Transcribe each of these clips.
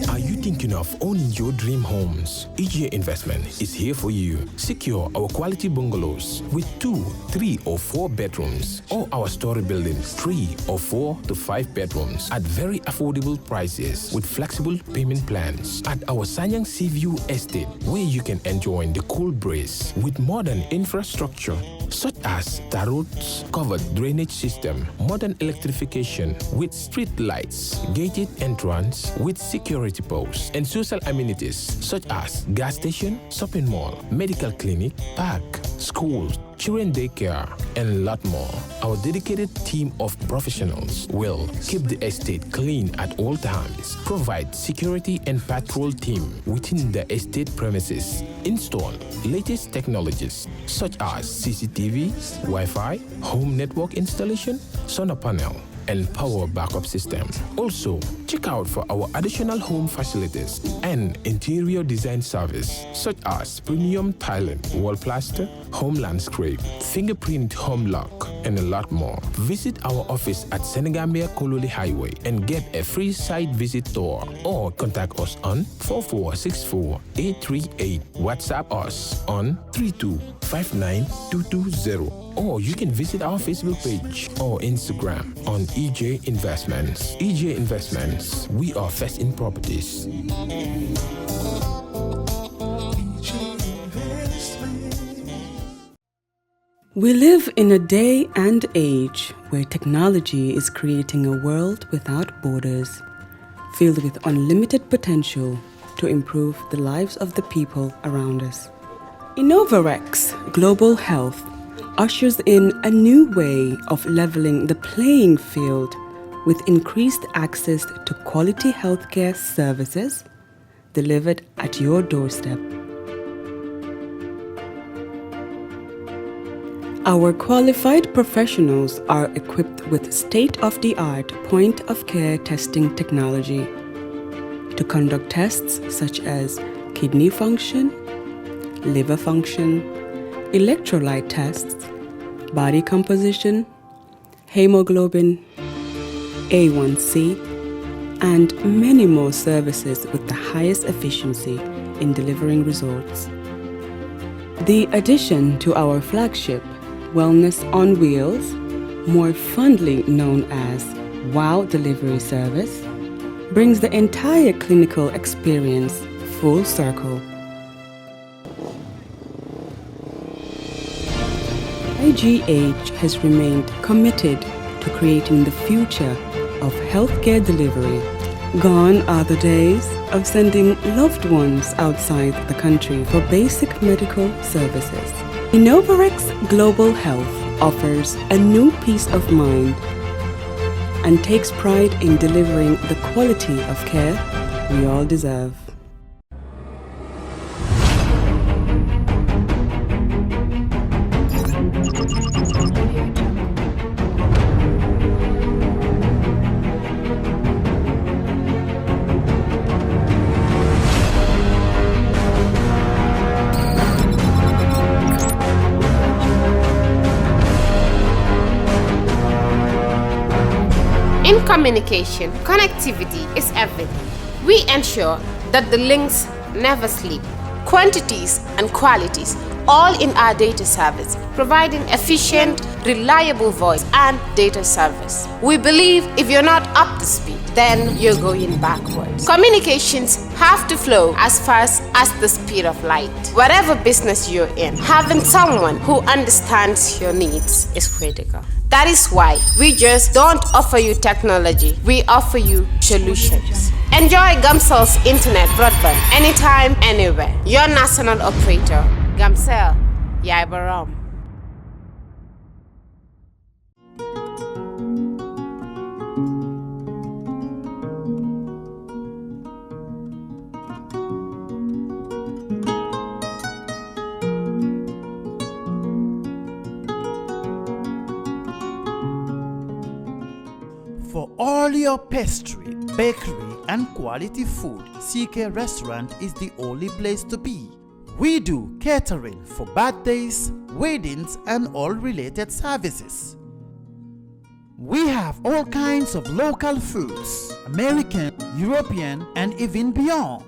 Are you thinking of owning your dream homes? EJ Investment is here for you. Secure our quality bungalows with 2, 3 or 4 bedrooms, or our story buildings 3 or 4 to 5 bedrooms at very affordable prices with flexible payment plans at our Sanyang Seaview Estate, where you can enjoy the cool breeze with modern infrastructure such as tar roads, covered drainage system, modern electrification with street lights, gated entrance with security posts, and social amenities such as gas station, shopping mall, medical clinic, park, schools, children daycare, and a lot more. Our dedicated team of professionals will keep the estate clean at all times, provide security and patrol team within the estate premises, install latest technologies such as CCTV, Wi-Fi, home network installation, solar panel, and power backup system. Also, check out for our additional home facilities and interior design service such as premium tiling, wall plaster, home landscape, fingerprint home lock, and a lot more. Visit our office at Senegambia Kololi Highway and get a free site visit tour, or contact us on 4464-838. WhatsApp us on 3259220. Or you can visit our Facebook page or Instagram on EJ Investments. EJ Investments, we are first in properties. We live in a day and age where technology is creating a world without borders, filled with unlimited potential to improve the lives of the people around us. Innovarex Global Health ushers in a new way of leveling the playing field with increased access to quality healthcare services delivered at your doorstep. Our qualified professionals are equipped with state-of-the-art point-of-care testing technology to conduct tests such as kidney function, liver function, electrolyte tests, body composition, hemoglobin, A1C, and many more services with the highest efficiency in delivering results. The addition to our flagship Wellness on Wheels, more fondly known as WOW Delivery Service, brings the entire clinical experience full circle. IGH has remained committed to creating the future of healthcare delivery. Gone are the days of sending loved ones outside the country for basic medical services. Innovarex Global Health offers a new peace of mind and takes pride in delivering the quality of care we all deserve. In communication, connectivity is everything. We ensure that the links never sleep. Quantities and qualities, all in our data service, providing efficient, reliable voice and data service. We believe if you're not up to speed, then you're going backwards. Communications have to flow as fast as the speed of light. Whatever business you're in, having someone who understands your needs is critical. That is why we just don't offer you technology, we offer you solutions. Enjoy Gamcel's internet broadband anytime, anywhere. Your national operator, Gamcel, Yaibaram. For all your pastry, bakery, and quality food, CK Restaurant is the only place to be. We do catering for birthdays, weddings, and all related services. We have all kinds of local foods, American, European, and even beyond.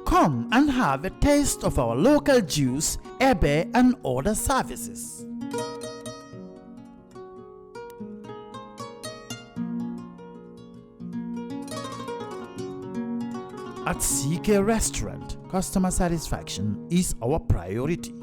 Come and have a taste of our local juice, ebe, and other services. At CK Restaurant, customer satisfaction is our priority.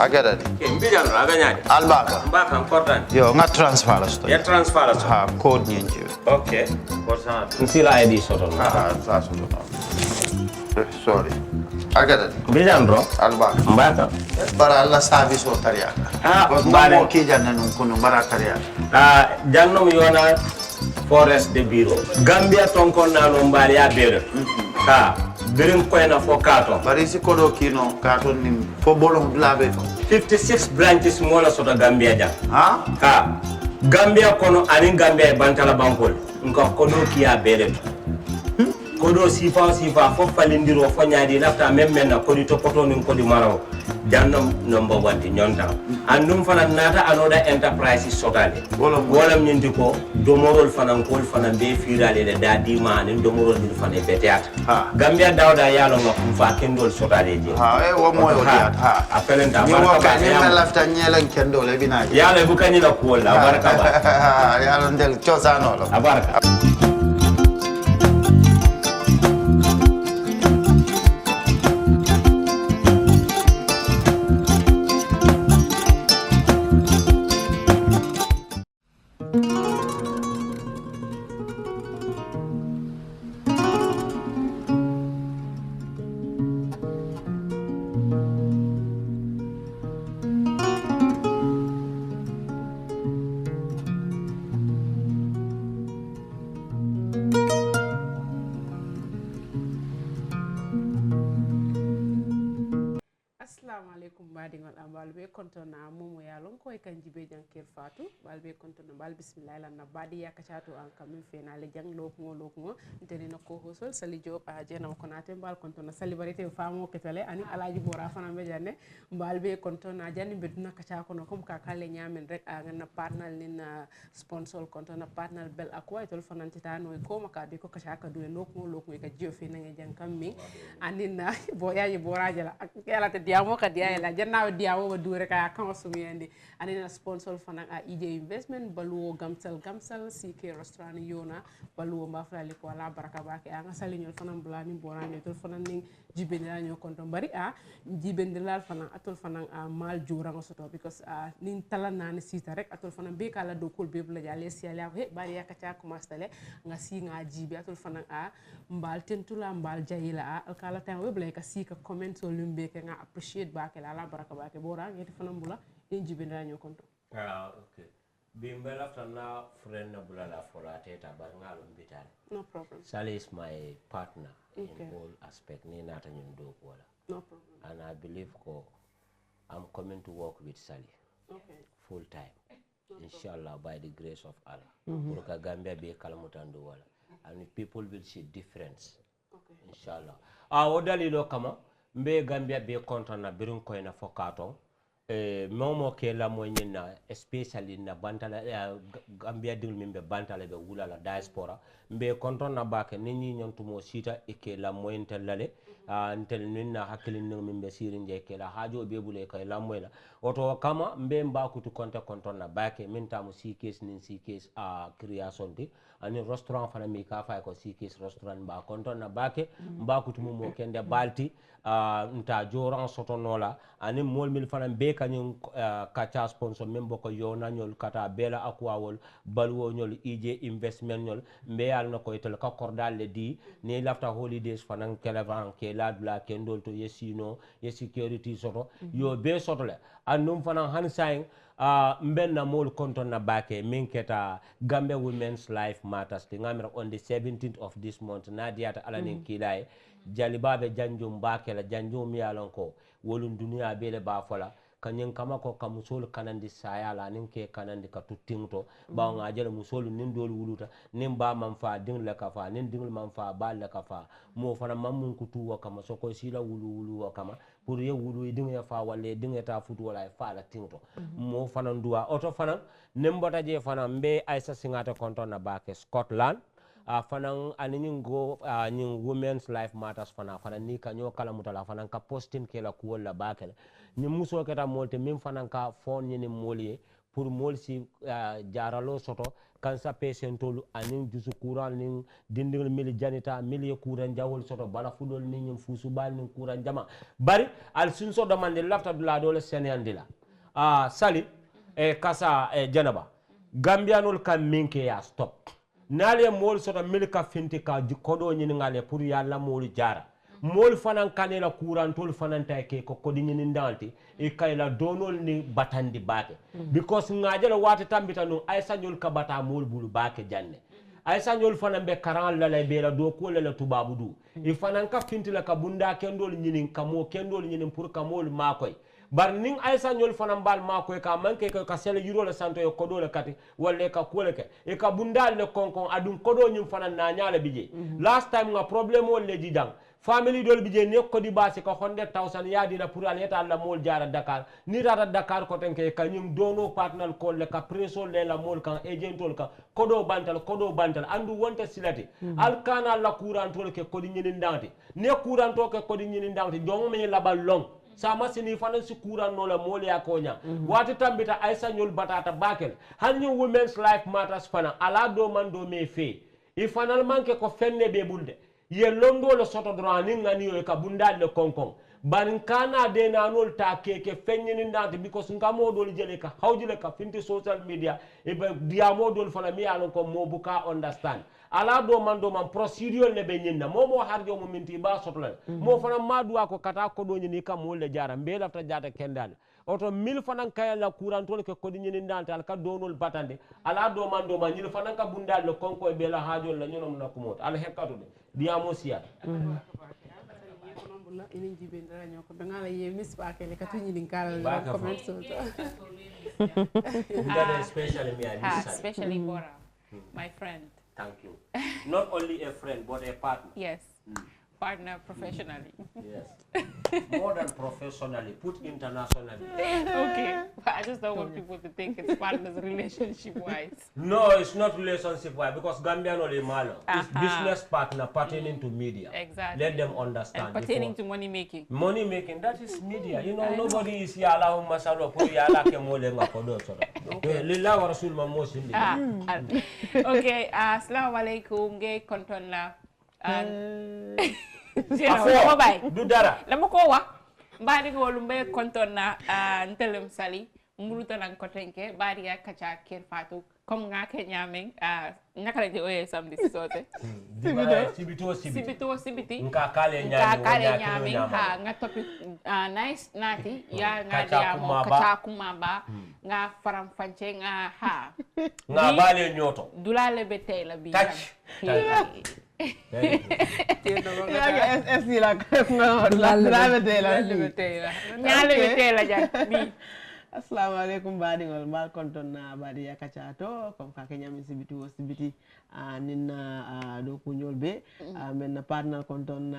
Agada mbijan aganyadi albaka mbaka important yo nga transfer la sto ya transfer la ha code nyenji okay korsa nsila id soto ha sa soto sorry agada mbijan bro albaka mbaka bara alla service o tariya mbare mo ki janna nun kunu bara tariya jannom yona forest de bureau gambia tonkon nano mbali ya bere birin koyna fo kato bari si kodo kino kato nim fo bolong blabe to 56 branches mola soto gambia jang ha gambia kono ani gambia bantala bankol nko kodo kiya bele kodo sifa fo falindiro fo nyaadi lafta memmen na kodi to poto nin kodi maraw jannom number 1 nyonta andum fana nata anoda enterprise sotale wala nyindi ko domorol fana kol fana be firale de dadi ma nin domorol din fana beteat gambia dawda yalo ngam fa kendol sotale je wo moyo diat apelenta ni wo ka ni lafta nyelen kendol e binaji yalo bu kanyi la ko la baraka ba yalo ndel chosano lo abaraka Assalamualaikum baɗigol am balɓe kontona momo yalon koye kanji be janker fatou balɓe kontona bal bisimillahi lanna baɗi yakacatu an kamin fenale jang lokugo ntenina ko hosol sali diop a jeenama konate mbal kontona salibarité famo ketale ani alaji bora fana be janne balɓe kontona janni bedduna kaca kono comme ka kalle ñamen rek a ganna partnal nin sponsor kontona partnal bel aqua tol fanantitano ko maka be ko kaca ka duwe lokugo ka jio fe nange jang kam min anin boyaji boraje la kelata diamo ka diya la jannaw diawo wa dure ka kan sumiyande anina sponsor fana a id investment baluwo gamsal CK restaurant yona baluwo mafrali ko la baraka bake anga saliñol fana blani bonani tol fana ning jibendela ñoo konto bari jibendela fana atol fana mal juranga soto because nin talana ni sita rek atol fana be kala do kol be bla jale siala he bari yakata ko mastale nga si nga jibe atol fana mbal tentula mbal jayila kala tan we bla ka si ka comment so lumbe ke nga appreciate bake la baraka bake bora ngeti fana mbula nin jibendela ñoo konto okay bimbela fana friend na bulala fola teta bar ngalo mbitale no problem Sally is my partner okay. in all aspect ni nata ñun do ko wala no problem and I believe ko I'm coming to work with Sally full time inshallah by the grace of Allah pour ka Gambia be kalmutando wala and people will see difference inshallah o dalilo kama mbe Gambia be content na birin ko na fokato momo ke la mo nyina especially na bantala Gambia dul mimbe bantala be wula la diaspora mbe konton na bake nini nyontumo sita e ke la mo entellale ntel ninna hakkilin no mimbe sirin je ke la hajo be bule kay la moyla oto kama mbe mbakutu konton na bake min tamu CKs nin CKs creation di ani restaurant fana mi ka fay ko CKs restaurant ba konton na bake mbakutu mo kende balti nta joran soto nola ani mol mil fana be kanyum kacha sponsor membo ko yona nyol kata bela akwawol balwo nyol ij investment nyol mbe yal na ko itel ka kordal le di ni lafta holidays fana kelevan ke ke la dula kendol to yesino ye security soto yo be soto le andum fana han saying mben na mol konton na bake min keta Gambia Women's Life Matters the ngamira on the 17th of this month nadiata alanin kilay jalibabe janjum bake la janjum yalon ko wolun duniya bele ba fola kanyen kama ko ka musol kanandi sayala nin ke kanandi ka tuttingto ba nga jele musol nin dol wuluta nin ba man fa ding la ka fa nin ding man fa ba la ka fa mo fana mamun kutu wa kama so ko sila wulu wa kama pour ye wulu ding ya fa wala ding ta futu wala fa la tingto mo fana nduwa auto fana nembota je fana mbe Aisha Singate konton na bake Scotland fanan anin go nin Women's Life Matters fana ni ka nyo kala mutala fanan ka posting ke la kuwol la bakele ni muso keta molte min fanan ka fon ni moliye pour mol si jaralo soto kansa patientolu anin jusu kuran nin dindingol mili janita mili kuran jawol soto bala fudol nin fusu bal nin kuran jama bari al sunso do mande lafta dula dole senandila sali kasa janaba gambianol kan minke ya stop nale mol soto milka finti ka kodo nyini ngale pour yalla mol jara mol fanan kanela kurantol fanan tay ke ko kodi nyini ndalti e kayla donol ni batandi bake because ngajala wati tambita no ay sañol ka bata mol bulu bake janne ay sañol fanan be karan la lay be la do ko la tubabu du e fanan ka finti la ka bunda kendol nyini kamo kendol nyini pour ka mol makoy bar ning aysa ñol fanam bal ma ko ka manke ko ka sele yuro le santo e kodo le kati wala ka kole ke e ka bundal le konkon adum kodo ñum fanan na nyaala bije last time nga problem wol le jidang family dol bije ne ko di basi ko 100,000 yadi la pour aller ta la mol jara Dakar ni rata Dakar ko tenke ka ñum dono partner ko le ka preso le la mol kan agentol ka kodo bantal andu wonte silati al kana la courantol ke ko di ñini ndangti ne couranto ke ko di ñini ndangti jong me la bal long sama sini fana si kuran no la mole ya konya wati tambita Aisha nyol batata bakel hanyu Women's Life Matters fana ala do man do me fe e fanal manke ko fenne be bulde ye londo le soto drani ngani yo ka bundal le konkon ban kana de nanol ta keke fenni ndante because ngamo dol jele ka hawjile ka finti social media e be diamo dol fana mi alon ko mo buka understand ala do man procedure le be nyinna momo harjo mo minti ba sotla mo fana madua ko kata ko do nyini kam mo le jara be lafta jata kendal oto mil fana kay la courant to ke ko di nyini ndante al ka donol batande ala do man nyil fana ka bundal le konko e be la hajol la nyonom na ko mot al hekkato de diamo siya inin jibe ndara nyoko bengala ye miss bakele katunyi linkala comment so especially me especially Bora my friend. Thank you. Not only a friend, but a partner. Yes. Partner professionally. Yes. More than professionally, put internationally. Okay. But I just don't want people to think it's partners relationship-wise. No, it's not relationship-wise because Gambian only malo. It's business partner pertaining to media. Exactly. Let them understand. And pertaining to money-making. Money-making, that is media. You know, nobody is here allowing masalo puri ala ke mole ngakodo soro. Lillah wa rasul mamos indi. Okay, assalamu alaikum, gay konton la. Du dara lama ko wax mbaadi ngolu mbe konton na ntelem sali muluta nan ko tenke baadi ya kacha ker fatu comme nga ke nyameng naka la di oye samedi sote sibiti nka kale nyameng ha nga topi nice nati ya nga dia mo kacha kumaba nga faram fanche nga ha nga bale nyoto dulale betey la bi Assalamu alaikum baɗigol mbal konton na baɗi yakacato comme kake ñami sibiti wo sibiti ninna ɗo kuñol be men na partner konton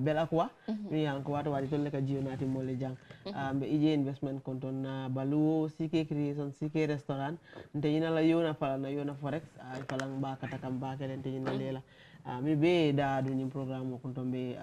bel aqua mi yanko wato waɗi tolle ka jiyo nati mole jang ɓe ije investment konton na baluwo sike création sike restaurant nte ñina la yona fala na yona forex falang ba kata kam ba kelen te ñina lela mi be da duñi programme o konton be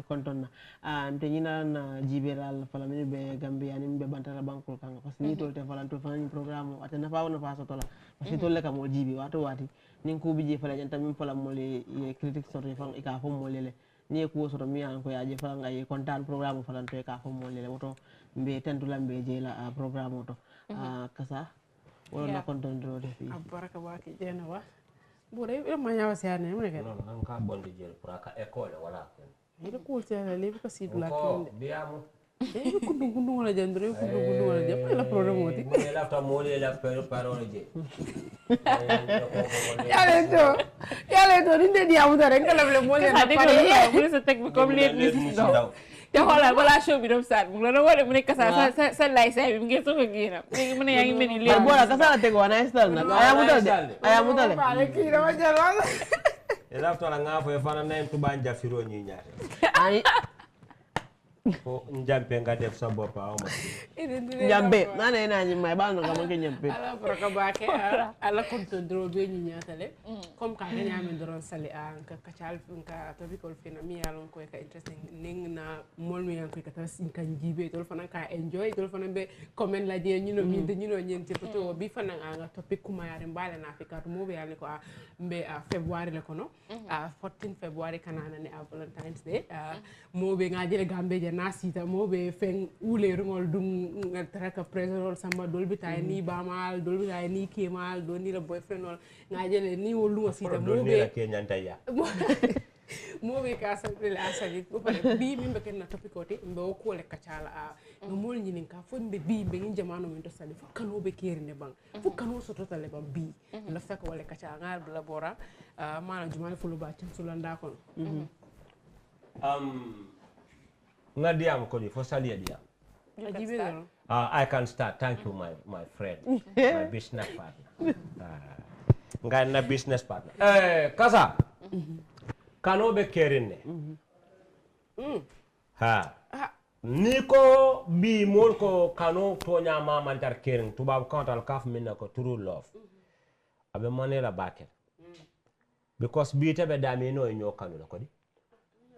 konton na te ñina na jiberal fala mi be Gambia ni be bantara bankol kanga parce que ni tolte fala to fala programme o atena fa wona fa so tola parce que tolle kam o jibi wato wati nin ko bije fala janta min fala mo le critique sorti fan e ka fo mo lele ni ko so to mi an ko yaaje fala ngay kontan programme fala to e ka fo mo lele woto be tentulam be jela programme o to kasa wala konton do de fi baraka baki jena wa Bore e ma nyawa se ane mo ne non an ka bondi jël pour aka école wala ida cool se ala lebi ko sidu la ko biamu e kundu wala jandre kundu wala jam la problème moti mo la ta mo le la parole je yale to dinde di amu dare ngala le mo le na pare mu sa tek bi comme les ni daw te xoolal balaa show bi dem saat mu la wala mu ne kasa sa lay say bi ngi so ko gina léegi mu ne yaa ngi mel ni léegi bola kasa la tego na install na aya mutale pare ki dama jël ela to la nga fo fana nay tuba njafiro ñi ñaate ay ko njampe nga def sa bopa o ma njambe nana ina nyi may bal no ga manke njambe ala baraka bake ala konto dro be ni nyatale comme ka ga nyame dro sali an ka kacal ka topical fina mi yalon ko ka interesting ning na mol mi yan ko ka tas kan jibe tol fana ka enjoy tol fana be comment la je ñu no mi de ñu no ñenti poto bi fana nga topic kuma yare mbale na afrika mo be yalla ko mbe february le kono 14 february kanana ne valentines day mo be nga jele gambe je nasita mo be fen ule rungol dum traka president samba dolbi tay ni bamal dolbi tay ni kemal do ni la boyfriend ol nga jele ni wolu sita mo be ke nyanta ya mo be ka sample la asali ko pare bi mi be ken na topikoti mbe o ko le kacala no mol nyinin ka fo mbe bi mbe ngi jamano min to sali fo kano be keri ne bang fo kano so totale bang bi la fek wala kacala ngal bla bora mana jumale fulu ba tim sulanda kon nga diam ko di fo sali diam I can start. Thank you, my friend, my business partner. Nga na business partner. Kasa. Kano be kerine. Ha. Niko bi mol ko kano tonya mama dar kerin tubab kontal kaf minna ko true love. Abe manela bakel. Because bi tebe dami no nyo kanu la ko di.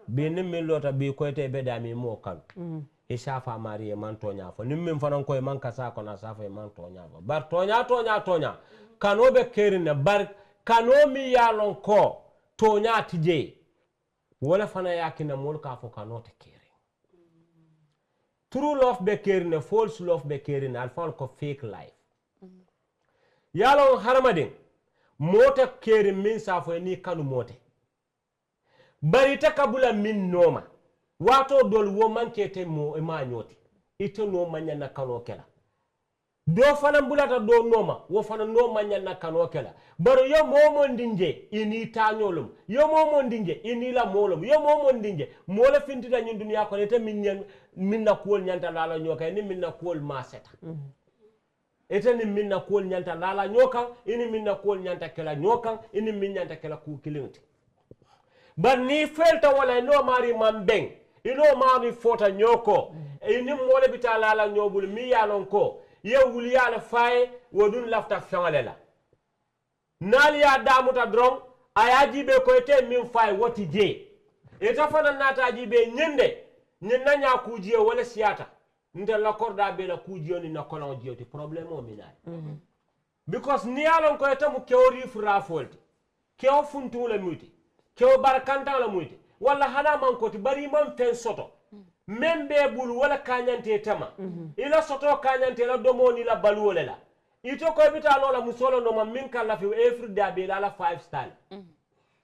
Bi nimmi lota bi ko te be dami mo kanu. Isafa mariye man tonya fo nimmin fanan koy man kasa ko na safa man tonya fo bar tonya kano be kerine bar kano mi yalon ko tonya tije wala fana yakina mol ka fo kano te kere true love be kerine false love be kerine al fal ko fake life yalon haramadin mota kere min safo ni kanu mote bari takabula min noma wato dol wo mankete mo e ma nyoti ite no manya na kano kela do fana bulata do noma wo fana no manya na kano kela baro yo momo ndinje ini tanyolum yo momo ndinje ini la molum yo momo ndinje mola fintita nyin dunya ko ite minna kuol nyanta lala nyoka ni minna kuol maseta ite ni minna kuol nyanta lala nyoka ini minna kuol nyanta kela nyoka ini minna nyanta kela ku kilinti bar ni felta wala no mari mambeng ino mami fota nyoko ini mole bitala la nyobul mi yalon ko ye wuli yala fay wodun lafta fangalela nali ya damuta drom ayaji be ko ete min fay woti je eta fana nata jibe nyende nyenna nya kujie wala siata nte la korda be la kujio ni na kolon jioti problème o minay because ni yalon ko ete mu kewri fura folti kew funtu la muti kew barkanta la muti wala hana man ko ti bari man fen soto membe bul wala kanyante tama ila soto kanyante la domoni la balwole la ito ko bita lola musolo no man min kala fi every day be la 5 star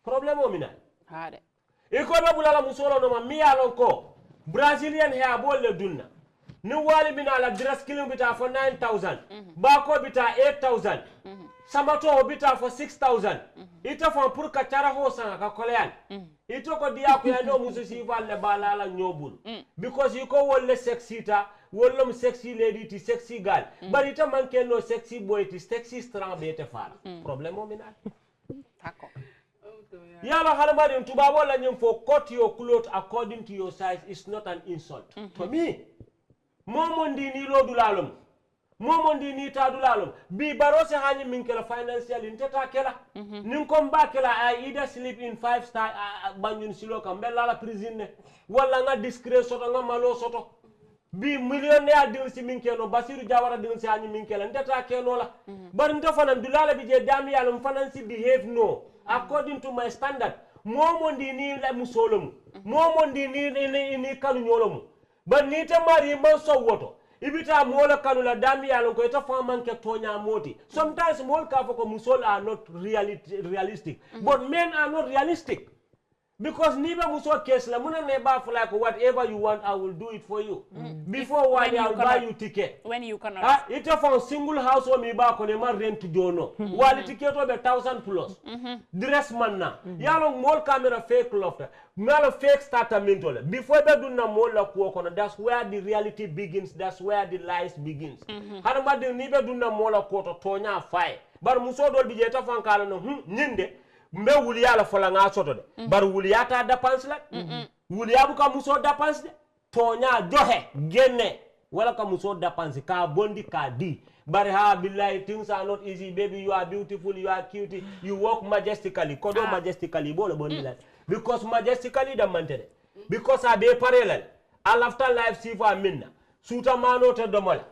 problème o mina hade iko be bulala musolo no man mi yalon ko brazilian hair bol le dunna ni wali mina la dress killing bita for 9000 ba ko bita 8000 samato bita for 6000 ito fon pour ka cara ho sanga ka kolean ito ko dia ko yano musu sival le balala nyobul because you ko wolle sexy ta wollum sexy lady ti sexy girl bari ta manke no sexy boy ti sexy strong be te fala problème o mina tako yalo halmari tubabo la nyum fo cut your clothes according to your size is not an insult to me momondi ni lodulalum momondi ni tadulalum bi barose hani min kala financial inteta kala nin kom ba kala I either sleep in 5 star banyun silo kam bella la prison wala nga discret soto nga malo soto bi millionaire dil si min keno basiru jawara dil si hani min kala inteta keno la bar nda fanan dulala bi je dami yalum fanan si behave no according to my standard momondi ni la musolum momondi ni kanu nyolomu bar ni ta mari man so woto ibita mola kanula dami yalon ko eta faman ke tonya moti sometimes mol ka foko musol are not realistic but men are not realistic because niba muso case la muna neba for like whatever you want I will do it for you before one I'll buy you ticket when you cannot ita for single house o mi ba ko ne ma rent jono wali ticket o be 1000 plus dress manna yalon mol camera fake lofta mala fake startament ole before be dunna mol la ko kono that's where the reality begins that's where the lies begins hada madde ni be dunna mol la ko to tonya fay bar muso dol bi je ta fankala no nyinde mbe wuliya la fola nga soto de bar wuliya ta dépense la wuliya bu ka muso dépense de tonya joxe genne wala ka muso dépense ka bondi ka di bari ha billahi things are not easy baby you are beautiful you are cute you walk majestically kodo majestically bolo bondi la because majestically da mantede because a be parallel all after life sifa minna suta mano to domola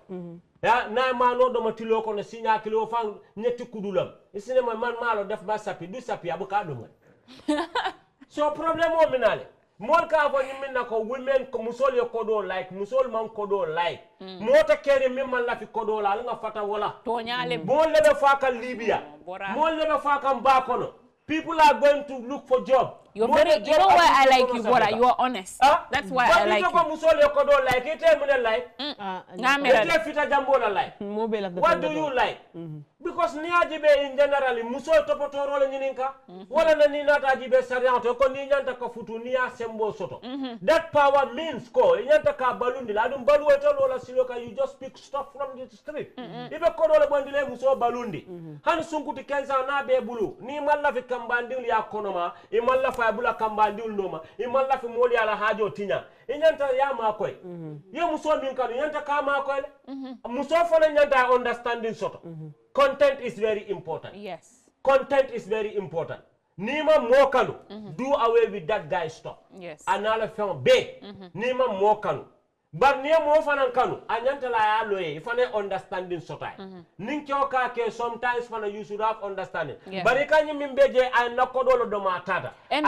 ya na mano do matilo ko no sinya kilo fan ñetti kudulam isine man malo def ba sapi du sapi abuka do man so problem o minale mol ka fo minna ko women ko musol yo kodo like musol man kodo like mota kere min man la fi kodo la nga fata wala to nyaale mol lebe faka libya mol lebe faka mbakono people are going to look for job you're very you know why I like you Bora you are honest that's why I like you but musol yo kodo like ite mun like ite fita jambo la like what do you like because ni ajibe in generally musol topoto role nyininka wala na ni nata ajibe sarianto ko ni nyanta ka futu ni asembo soto that power means ko nyanta ka balundi la dum balu eto lola siloka you just pick stuff from the street ibe ko dole bondile muso balundi han sunkuti kenza na be bulu ni malla fi kambandil ya konoma e malla fa bula kambandil noma e malla fi moli ala hajo tinya e nyanta ya ma koy ye muso min kan nyanta ka ma koy muso fona nyanta understanding soto content is very important. Yes. Content is very important. Nima mokanu. Do away with that guy stuff. Yes. Anala film be. Nima mokanu. But niya mo fanan kanu. Anyanta la ya loye. Ifane understanding sotai. Ninkyo ka ke sometimes fana you should have understanding. Yeah. But ikanyi mimbeje ay nakodolo do matata. And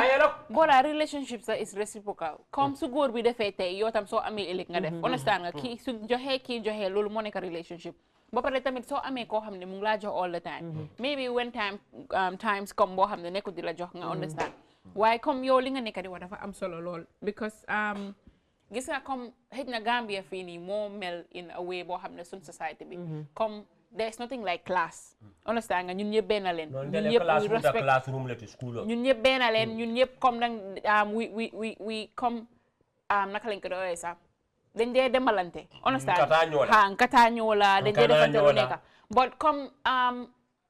Bora relationships that is reciprocal. Come su góor bi defee tey yow tam soo amee ëllëg nga def. Understand nga kii su joxe kii joxe loolu moo nekk relationship. ba pare tamit soo amee koo xam ne mu ngi laa jox all the time maybe when times come boo xam ne nekkul di la jox nga understand waaye comme yow li nga nekk di wax dafa am solo lool because gis nga comme xëj na Gambia fii nii moo mel in a way boo xam ne suñ society bi comme there's nothing like class understand nga ñun ñëpp benn leen ñun ñëpp respect ñun ñëpp benn leen ñun ñëpp comme nag we comme naka lañ ko doon sax dañ dee demalante understand nkatañola dañ dee defante lu nekk but come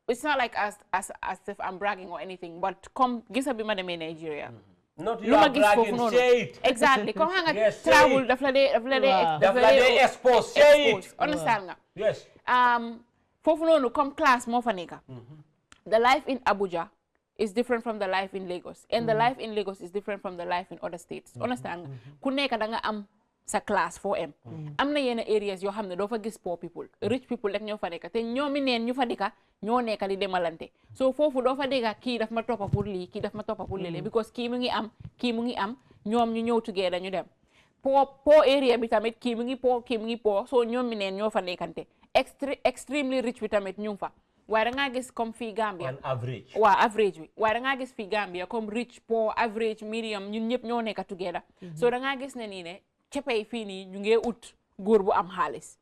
it's not like as if I'm bragging or anything but come gisa bi ma demee Nigeria not you are bragging say it exactly comme nga travel daf la dee expose say it understand nga yes foofu noonu comme classe moo fa nekk the life in Abuja is different from the life in Lagos and the life in Lagos is different from the life in other states understand nga ku nekk da nga am sa class 4M am na yenn areas yoo xam ne doo fa gis poor people rich people rek ñoo fa nekk te ñoomi neen ñu fa dika ñoo nekk di demalante so foofu doo fa dégga kii daf ma toppa pour lii kii daf ma toppa pour lii because kii mu ngi am ñoom ñu ñëw together ñu dem poor area bi tamit kii mu ngi poor so ñoomi neen ñoo fa nekkante extremely rich bi tamit ñu fa waaye da ngaa gis comme fii Gambia average bi waaye da ngaa gis fii Gambia comme rich poor average medium ñun ñëpp ñoo nekk together so da ngaa gis ne nii ne cepey fii nii ñu ngee ut góor bu am xaalis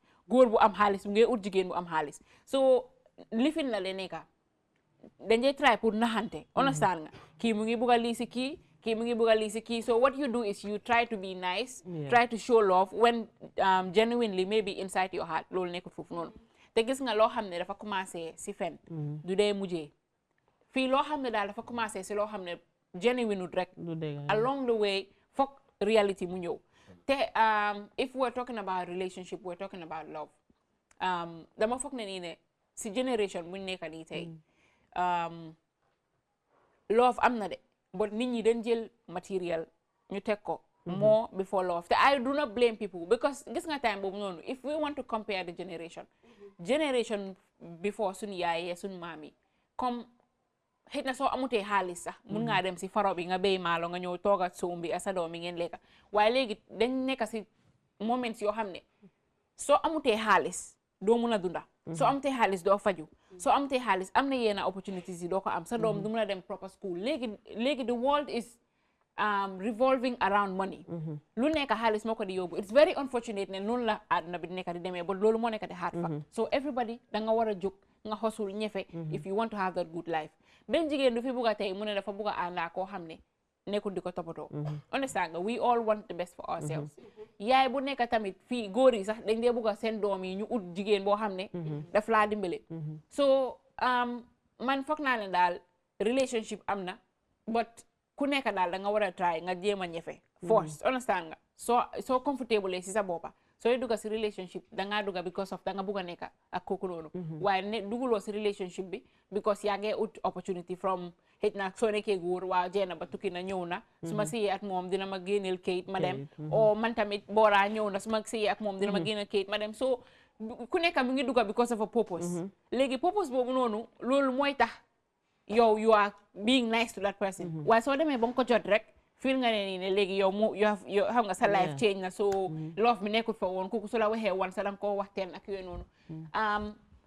mu ngee ut jigéen bu am xaalis so lifin la le nekka dañ dee try pour naxante understand nga kii mu ngi bugg a lii si kii mu ngi bugg a lii si kii so what you do is you try to be nice try to show love when genuinely maybe inside your heart loolu nekkut foofu noonu te gis nga loo xam ne dafa commencé si fen du dee mujjee fii loo xam ne daal dafa commencé si loo xam ne genuine rek along the way foog reality mu ñëw te if we're talking about relationship we're talking about love dama foog ne nii ne si generation buñ nekk nii tey love am na de but nit ñi dañ jël material ñu teg ko more before love te I do not blame people because gis nga time boobu noonu if we want to compare the generation before suñu yaay suñu maam yi comme xëy na soo amutee xaalis sax mun ngaa dem si faro bi nga béy maalo nga ñëw toog ak suum bi asa doom mi ngeen lekka waaye léegi dañ nekk si moments yoo xam ne soo amutee xaalis doo mun a dunda soo amutee xaalis doo faju soo amutee xaalis am na yenn opportunities yi doo ko am sa doom du mun a dem proper school léegi the world is revolving around money lu nekk xaalis moo ko di yóbbu it's very unfortunate ne noonu la àdduna bi di nekk di demee but loolu moo nekk di hard fact so everybody da nga war a jóg nga xosul ñefe if you want to have that good life benn jigéen du fi bugg a tey mu ne dafa bugg a àndaa koo xam ne nekkul di ko toppatoo understand nga we all want the best for ourselves yaay bu nekk tamit fii góor yi sax dañ dee bugg a seen doom yi ñu ut jigéen boo xam ne daf laa dimbale so man foog naa ne daal relationship am na but ku nekk daal da nga war a try nga jéem a ñefe force understand nga soo comfortable si sa boppa sooy dugga si relationship da ngaa dugga because of da nga bugg a nekk ak kooku noonu waaye ne dugguloo si relationship bi because yaa ngi ut opportunity from xëy na soo nekkee góor waa jeena ba tukki na ñëw na su ma siyee ak moom dina ma génneel kayit ma dem o man tamit booraa ñëw na su ma siyee ak moom dina ma génneel kayit ma dem so ku nekk mu ngi dugga because of a purpose léegi purpose boobu noonu loolu mooy tax yow you are being nice to that person waaye soo demee ba nga ko jot rek feel nga ne nii ne léegi yow mu xam nga sa life change na so love bi nekkul fa woon kooku su la waxee wan sa danga koo waxteen ak yooyu noonu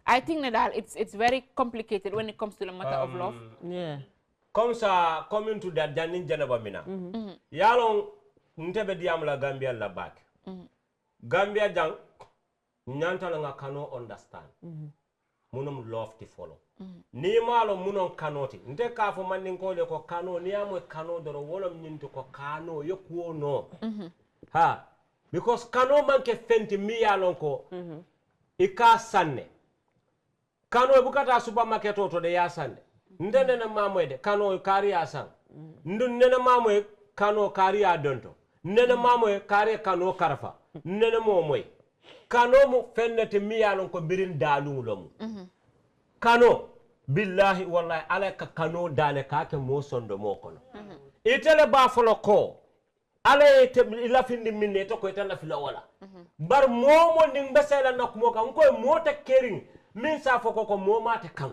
I think ne daal it's very complicated when it comes to the matter of love comme ça coming to that janin janaba mina yalon ntebe diam la Gambia la back Gambia jang nyanta nga kano understand munum love ti follow ni malo munon kanoti nte ka fo man ko le ko kano ni amo kano doro wolom nyinto ko kano yokuo no ha because kano manke fenti mi yalon ko ika sanne kano bukata supermarket to de ya sanne ndene na mamoy de kano kari ya san ndune na mamoy kano kari ya donto nene mamoy kari kano karfa nene momoy kano mu fennete mi yalon ko birin dalu lomu kano billahi wallahi ala ka kano dale ka ke mo sondo mo kono itele ba folo ko ala ite ilafindi minne to ko itala fila wala bar momo ning besela nakmo kan ko mota kering min sa foko ko moma te kan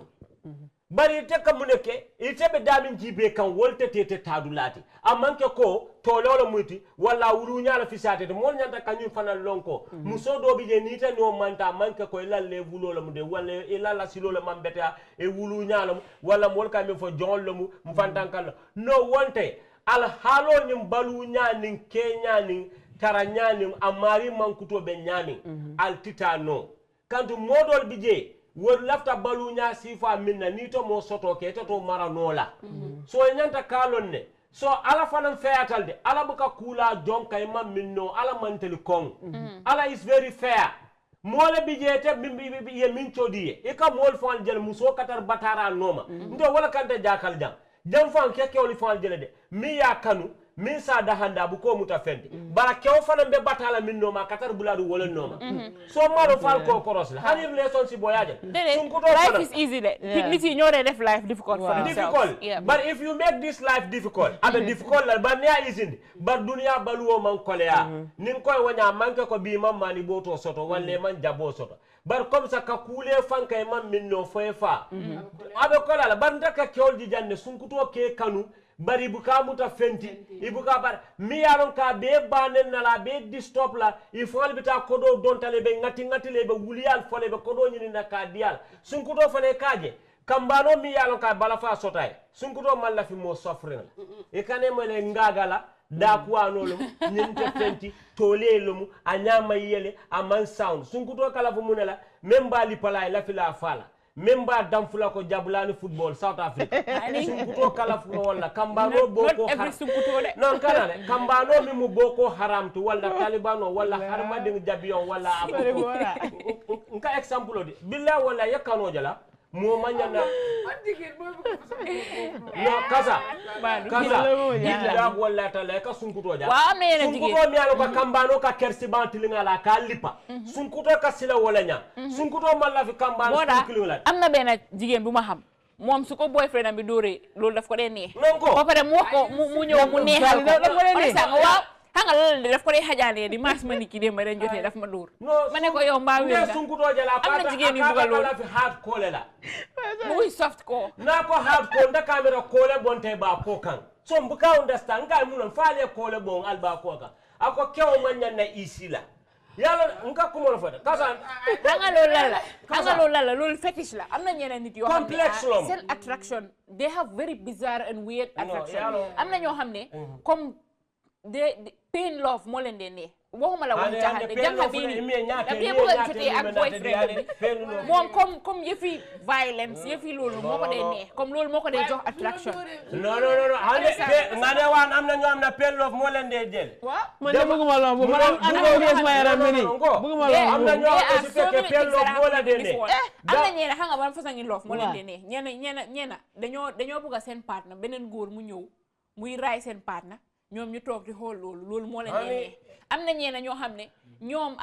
bari ite kamuneke ite be damin jibe kan wolte tete tadulati amanke ko to lolo muti wala wulunya la fisate de mon nyanta kanyu fanal lonko muso do bi je nita no manta manke ko ila le wulo mu de wala ila la silo le mambeta e wulunya la wala mol ka mi fo jonlo mu mfantankal no wonte al halo nim balunya nin kenya nin taranya nin amari mankuto be nyami al titano kantu modol bi je wor lafta balunya sifa minna ni to mo soto ke to maranola so nyanta kalon ne so ala fanan fayatal de ala buka kula jonka imam minno ala mantel kong ala is very fair mole bijete ye min chodiye e ka mol fon jel muso katar batara noma ndo wala kante jakal jam fan keke oli fon jele de mi ya kanu min sa da handa bu ko muta fendi bara kew fanan be batala min noma katar buladu wala noma so malo fal ko koros la hani relationship boyaje life is easy de niti ñore def life difficult for themselves but if you make this life difficult abe difficult la ba nia isindi ba dunia baluwo man kolea nin koy wanya manke ko bi mamma ni boto soto walle man jabo soto bar comme ça ka kule fanka man min no fa abe kola la bar ndaka kewol di janne sunkuto ke kanu bari buka muta fenti ibuka bar mi yaron ka be banen na la be distop la il faut albita kodo dontale be ngati le be wuliyal fole be kodo nyini na ka dial sunkuto fane kaje kambano mi yaron ka bala fa sotay sunkuto malla fi mo sofrin e kane mele ngagala da kuanolo nyinte fenti tole lomu anyama yele aman sound sunkuto kala fu munela memba li pala la fi la fala memba damfula ko jabulani football South Africa sunkuto kala fu wala kambano boko non kala ne kambano mi mu boko haram tu wala talibano wala harma de jabion wala nka example de billahi wala yakano jala mo manyana no kaza billahi wala tala ka sunkuto ja wa me na jige sunkuto mi alo ka kambano ka kersi bantilinga la ka lipa sunkuto ka sila wala nya sunkuto malla fi kambano sunkulinga amna bena jigen bu ma xam mom suko boyfriend am bi dore lolou daf ko de neex ba pare mu ko mu ñew mu neexal ko waaw hanga lolou daf ko de xajane di mas maniki de ma den jotté daf ma door mané ko yow mba wér sunkuto jala pa amna jigen yu bugal lolou fi hard kole la muy soft ko na ko hard ko nda camera kole bonte ba ko kan so mbuka understand ngal mun faale kole bon alba ko kan ako kew man na isila yàlla nga ko mo fa kasan hanga loolu la loolu fetish la am na ñeneen nit yoo xam ne seen attraction they have very bizarre and weird attraction am na ñoo xam ne comme de pain love moo leen dee ne waxuma la woon jaxante jànga bii nii daf dee bëgg a jotee ak boyfriend bi moom comme yëfi violence yëfi loolu moo ko dee neex comme loolu moo ko dee jox attraction non nga ne waan am na ñoo am na pain love moo leen dee jël man de bëgguma love bu ma am gis ma yaram bi nii bëgguma love am na ñoo aussi fekk pain love moo la dee neex am na ñeena xam nga ban façon ngi love moo leen dee neex ñeena dañoo bëgg a seen partner beneen góor mu ñëw muy raay seen partner ñoom ñu toog di xool loolu moo leen dee neex am na ñeena ñoo xam ne ñoom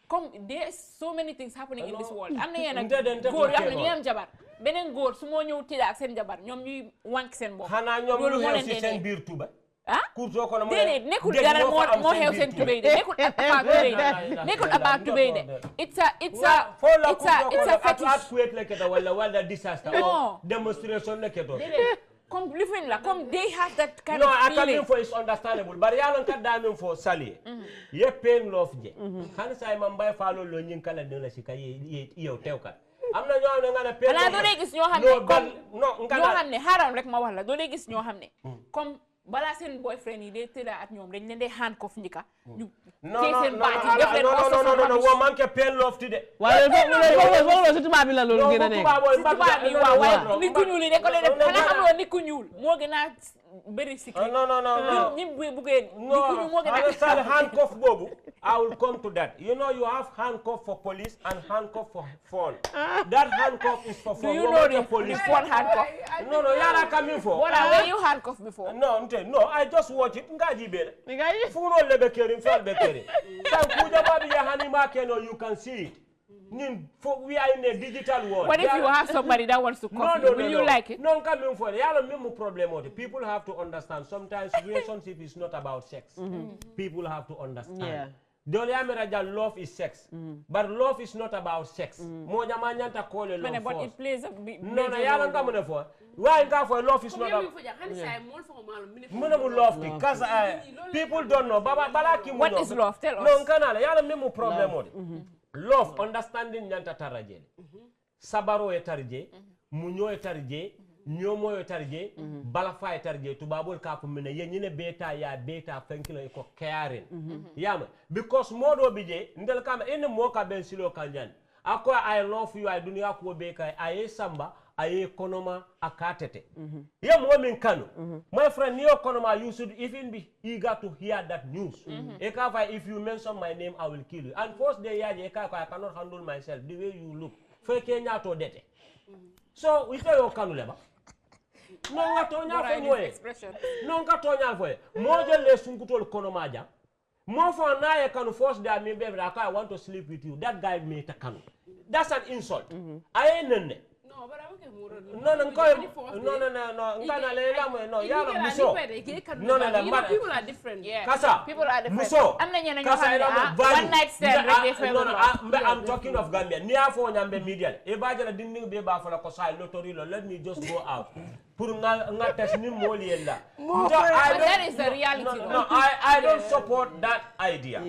comme there so many things happening in this world am na ñeena góor yoo xam ne ñu am jabar beneen góor su moo ñëw tida ak seen jabar ñoom ñuy wànk seen bopp xanaa ñoom lu xew si seen biir tuba kurso ko na déedéet nekkul dara moo xew seen tubéy de nekkul about tubéy de nekkul about tubéy de it's a fetish wala disaster demonstration la keto comme living la comme they have that kind of feeling. No, I can for is understandable. But yalon ka damin for Sally. Ye pain love je. Han say man bay follow lo nyin kala de la sika ye tewka. Am na ñoo nga na pain. Ala do lay gis ñoo xamne comme ñoo xamne haram rek ma wax la do lay gis ñoo xamne comme bala seen boyfriend yi dee tëdda ak ñoom dañ leen dee handcuff njëkka ñu seen baati def leen non wo manke pain love ti de waaye foofu si tubaab bi la loolu gën a nekk si tubaab bi waaw nit ku ñuul yi de ko leen def xanaa xamuloo nit ku ñuul moo gën a bëri secret non ñi buggee nit ku ñuul moo gën a sal handcuff boobu I will come to that. You know you have handcuff for police and handcuff for phone. That handcuff is for phone. Do you know the police phone handcuff? No, you're coming for. What were you handcuffed before? No, I just watch it. Ngaji bele. Funo lebe keri, fel be keri. San kuja babi ya hanima keno, you can see it. We are in a digital world. What if you have somebody that wants to cuff you? Will you like it? No, coming for it. Problem. People have to understand. Sometimes relationship is not about sex. People have to understand. Yeah. Love is sex, but love is not about sex. Moja manyanta call it love. But it plays a big no, yalan kamune for. Why for love is not about. Love because people don't know. What is love? Tell us. No, kanala yalan memo problem. Love, understanding nyanta tarajele. Sabaro etarje, munyo etarje. Nyomo yotarje balafa yotarje tubabol ka ko mena yenyine beta ya beta fankilo ko caring yama because modo bije ndel kam ene moka ben silo kanjan akwa I love you I dunia ko be kai aye samba aye konoma akatete ye mo min kanu my friend yo konoma you should even be eager to hear that news if you mention my name I will kill you and first day yaje I cannot handle myself the way you look feke nyato dete so we say yo kanu leba non nga tonya fo mojo le sunkutol kono maja mo fo na e kanu force da mi be I want to sleep with you that guy me takanu that's an insult aye nenne no but I'm okay no ngana le no yalo muso no people are different kasa people are different muso am na ñene ñoo xam ne one night stand rek they favor I'm talking of Gambia ni afo nyambe media e bajala dinning be ba fala ko say lotori lo let me just go out pour nga test ni moli yella that is the reality no I don't support that idea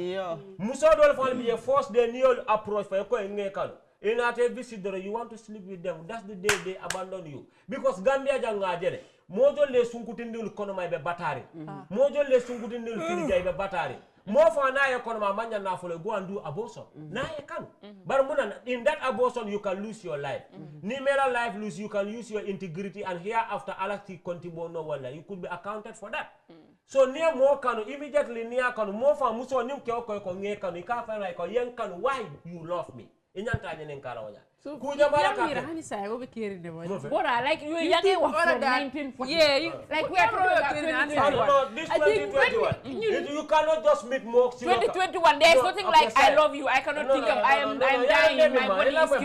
muso do fa be force de niol approach fa ko nge kan in at a visitor you want to sleep with them that's the day they abandon you because Gambia janga jele mojo le sunkutindul kono may be batari mojo le sunkutindul firjay be batari mo fa na e kono ma manya na fo le go and do abortion na e kan bar muna in that abortion you can lose your life ni mera life lose you can lose your integrity and hereafter alati kontibo no wala you could be accounted for that so near mo kanu immediately near kanu mo fa muso nim ke ko nge kanu ka fa na ko yen kanu why you love me inyanta nyenen karawonya kuja baraka hani sai go be kiri de mo bora like you yage wa from 1940 like we are talking about this 2021 you cannot just meet more 2021 there's nothing like I love you I cannot think of I'm dying my body is still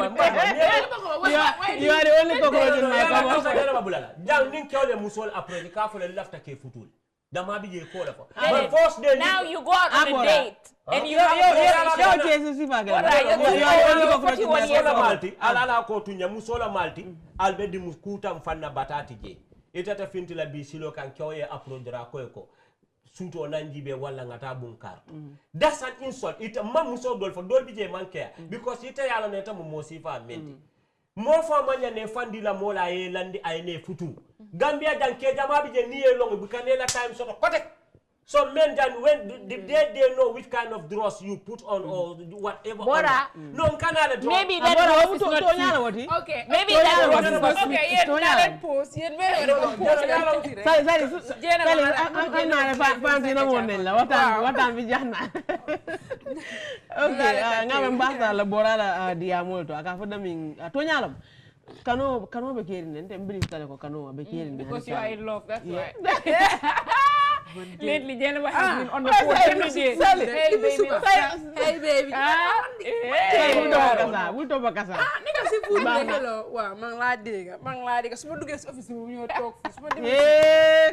you are the only cockroach in my house jang ning kewle musol approach ka fo le lafta ke futul dama bije ko la fa but first day now you go out on a date and you malti ala ko tunya musola malti albedi muskutam fanna batati je itata fintila bi silo kan kyoye approach ra ko suto nanjibe wala ngata bunkar that's an insult it mam muso dol fo dol bije man care because ite yala ne tam mo sifa menti mo fa manya ne fandi la mola e landi ay ne futu Gambia danke jama bije ni e long bukanela time soto kotek so men then when they know which kind of dross you put on or whatever no Canada maybe that dross is not okay maybe that dross is not okay yet that post yet very fancy na monella watan bi jahna okay ngam mbasa la borala diamolto aka foda min to nyalam kano be kerin ente mbili tale ko kano be kerin because you are in love that's why lately Jennifer has been on the phone every day. Hey baby. Hey baby. We'll talk about nigga si food hello. Wa mang la dega. Suma duggé ci office mu ñoo tok fi. Suma dem.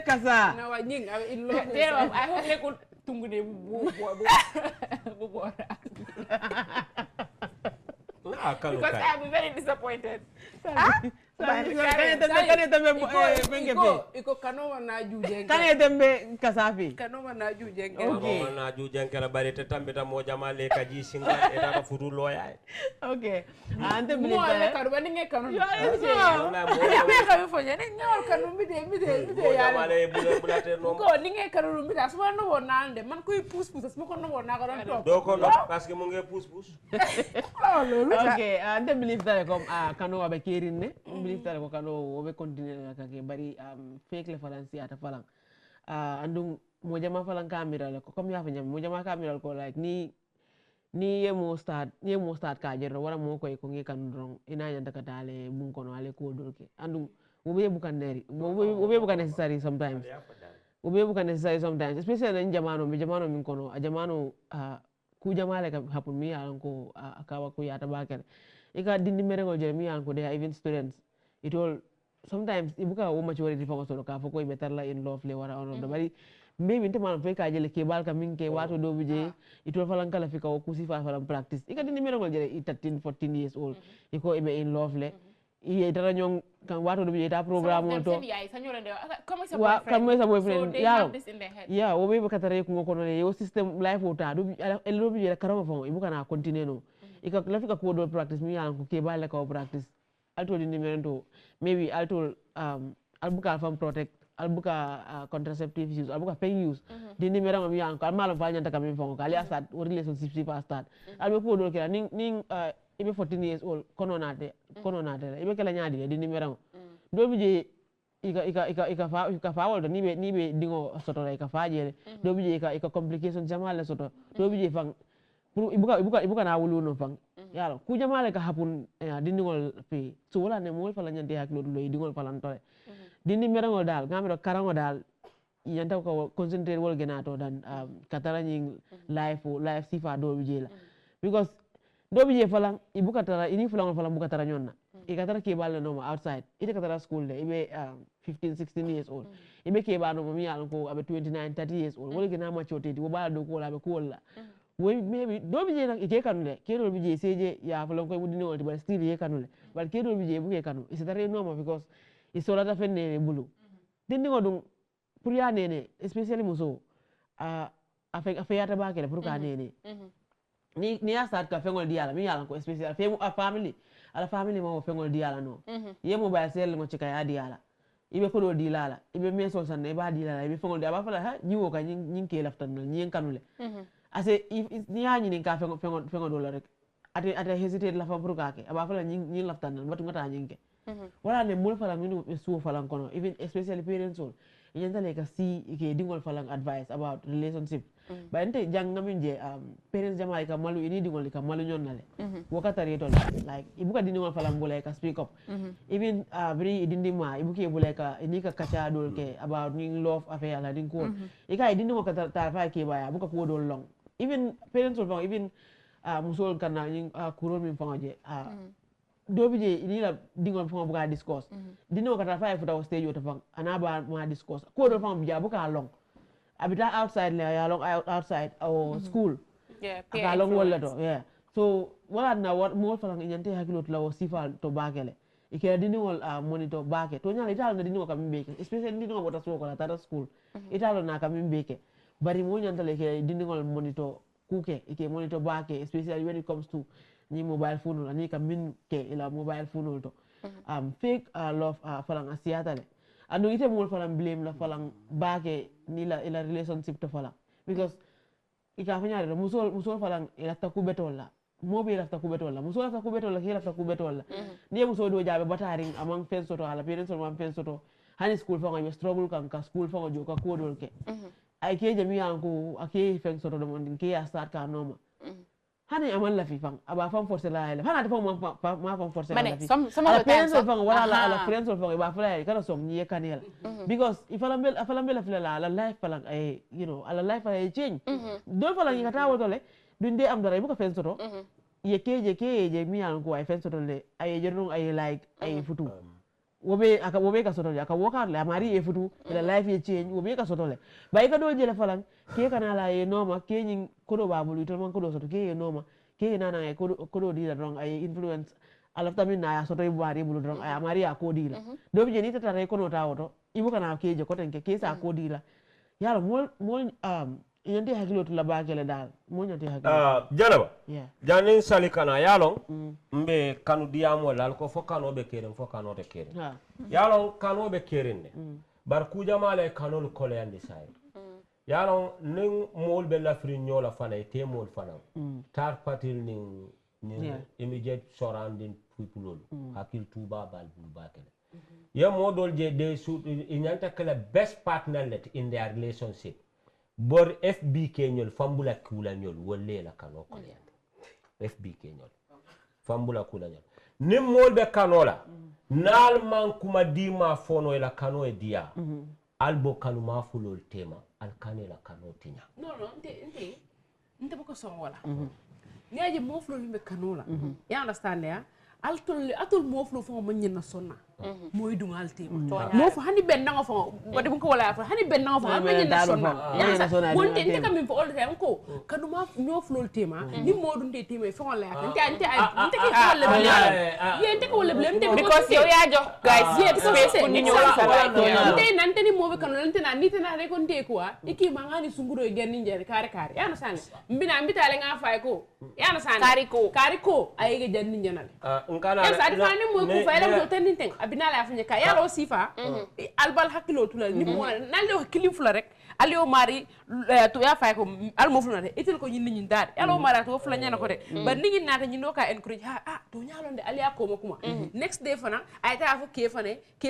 Kasa. Na wa ñing in love. I hope they could tungu de bu because I'll be very disappointed. Iko kanoma na jujeng. Kane tembe kasafi. Kanoma na jujeng. Okay. Na jujeng kala bare te tambita mo jama le kaji singa eta ka furu loya. Okay. Ante bili mo le karu bani nge kanu. Ya ka fo nyane nyawal kanu mide ya. Jama le bulate no. Ko ni nge kanu mide suma no wonande man koy pousse suma ko no wona ko don top. Do ko no parce que mo nge pousse. Okay. Ante believe that comme kanu abe kirine. Believe that ko kanu obe continue kake bari fake le falansi ata falang. Andum mo jama falang camera le ko comme ya fa nyam mo jama camera ko like ni ye mo start ka jero wala mo koy ko ngi kan drong ina nyanta ka dale mun kono ale ko dolke andum wo be bukan neri wo be bukan necessary sometimes especially in jamano min kono a jamano ku jamale ka hapun mi alan ko akawa ko yata bakel ika dindi merengol je mi alan ko they are even students it all sometimes ibuka wo maturity fa so ka fo ko be tarla in love le wara on do bari maybe nte man fe ka jele ke bal ka min ke wato do bije itol falan kala fi ka ko kusi fa falan practice ika dindi merengol je 13 14 years old iko be in love le iye tara nyong kan wato do bije ta programme to wa comme sa boyfriend ya wo be katare ko ko no yo system life o ta do do bije karama fo ibuka na continue no ika la fi ka ko do practice mi yan ko ke bal ka practice alto dindi merento maybe alto albuka fam protect albuka contraceptive use albuka pain use dindi merama mi yan ko almalo fa nyanta kam mi fongo kali asat relationship si fa start albe ko do kila ning ibe 14 years old kono nate ibe kala nyaadi dindi merama do bije ika fa walto ni be dingo soto la ika fa jere do bije ika complication jamale soto do bije fang ibuka na wulu no fang yalo ku jamale ka hapun dindingol pe so wala ne mo fala nyande hak lo dingol falan tole dindi merangol dal ngamiro karango dal yanta ko concentrate wol genato dan katara nying life sifa do bijela because do bije falan ibuka tara ini falan buka tara nyonna ikatara ke balle no outside ite katara school de ibe 15 16 years old ibe ke ba no mi yalo ko abe 29 30 years old wol gena ma chote di wo bala do ko la be ko la we maybe do bije nak ike kanule ke do bije seje ya falan ko mudini wol but still ye kanule but ke do bije buke kanu isatare no because isolata fenne bulu dindi ngodum pour ya nene especially muso afeyata bakele pour ka nene ni ya start ka fengol diala mi yala ko especially family mo fengol diala no ye mobile sel ngo chika ya diala ibe ko do dilala ibe mesol sanne ba dilala ibe fengol diala ba fala ha nyiwo ka nyin ke laftan no nyin kanule ase ni ya nyin ka fengol do la rek ate hesitate la fa pour ka ke aba fala nyin laftan no batu ngata nyin ke wala ne mul fala minu suo fala kono even especially parents all yenta like see ke dingol fala advice about relationship ba ente jang ngamin je parents jama ka malu ini dingol ka malu nyonnale wakata reto like ibuka dingol fala mbole ka speak up even very idindima ibuke bole ka ini ka kacha dol ke about ning love affair la ding ko ika idindimo ka ta fa ke baya buka ko dol long even parents all even musol kana ning kurol min fangaje do bije ni la dingol fon buka discourse dino kata fa futa stage wota fang anaba ma discourse ko do fang bija buka long abita outside la ya long outside our school ka long wala do so wala na what mo fang nyante hakilo to lawo sifa to bakele ikela diningol monitor bake to nyala italo na diningol kam beke especially diningol wota so ko la tata school italo na kam beke bari mo nyantale ke dindingol monitor kuke ike monitor baake especially when it comes to ni mobile phone la ni kam min ke ila mobile phone to fake love falang asiatale ando ite mo falang blame la falang baake ni la ila relationship to falang because ika fanyare musol falang ila takubetola mobe lafta kubetola muso lafta kubetola ke lafta kubetola ni muso do jabe bataring among fence to ala parents on fence to hani school fa ngi struggle kan ka school fa jo ka kodol ke ay ke jami yanko ake fence to do mon ke ya start ka noma hani amal la fi fang aba fam forcer la la hana fa ma fam forcer la fi ala parents fa wala ala friends fa ba fly kana som ni kanel because if alambel la life falang ay you know ala life ay change do falang ka tawo to le dunde am dara bu ko fen soto ye keje mi an ko ay fen soto le ay jerno ay like ay futu wobe ka soto aka woka le amari e futu la life ye change wobe ka soto le bay ka do jele falan ke kana la ye noma ke nyin kodo babulu to man kodo soto ke ye noma ke nana ay kodo di la dong ay influence alafta min na ya soto e bari bulu dong ay amari ya ko di la do bi jeni tata re kono tawoto ibu kana keje ko ten ke sa ko di la yalo mol yende hakilo to labakele dal mo nyati hakilo janaba janin sali kana yalon mbe kanu diamo lal ko fo kanu be keren fo kanu te keren yalon kanu be keren ne bar ku jamale kanol ko le andi say yalon ning mol be la fri nyola fana te mol fana tar patil ning immediate surrounding people hakil tuba bal bul bakele ya modol je de su inyanta kala best partner let in their relationship bor FBK ñol fambula kula ñol wolle la kano ko yande FBK ñol fambula kula ñol nim molbe kanola nal man kuma dima fono la kano e dia albo kanu ma fulol tema al kanela kano tinya non nte bako son wala ni aje mo fulol be kanola ya understand ya atul mo fulol fo mo ñina sonna moy dungal tema mo fu hani ben nga fo wadi bu ko wala fa hani ben nga fo am ñina sonna wonte nte kam min fo all time ko kanuma ño fulol tema ni modun te tema fo la nte ki wala ye nte ko wala blem te because yow ya jox guys yet space ko ni ñoo sa nte nante ni mo be kanola nte na re ko nte ko iki ma ngani sunguro e genni njere kare ya understand mbitale nga fay ko ya understand kari ko ayege janni njanale ngana sa difani mo ko fayla mo tan nten abinala afanye ka yalo sifa albal hakilo tula ni mo nallo hakili fula rek alio mari to ya fay ko almo fula de etel ko nyinni nyin dad yalo mara to fula nyana ko de ba ningi nata nyindo ka encourage to nyalonde aliya ko makuma next day fana ay ta fo ke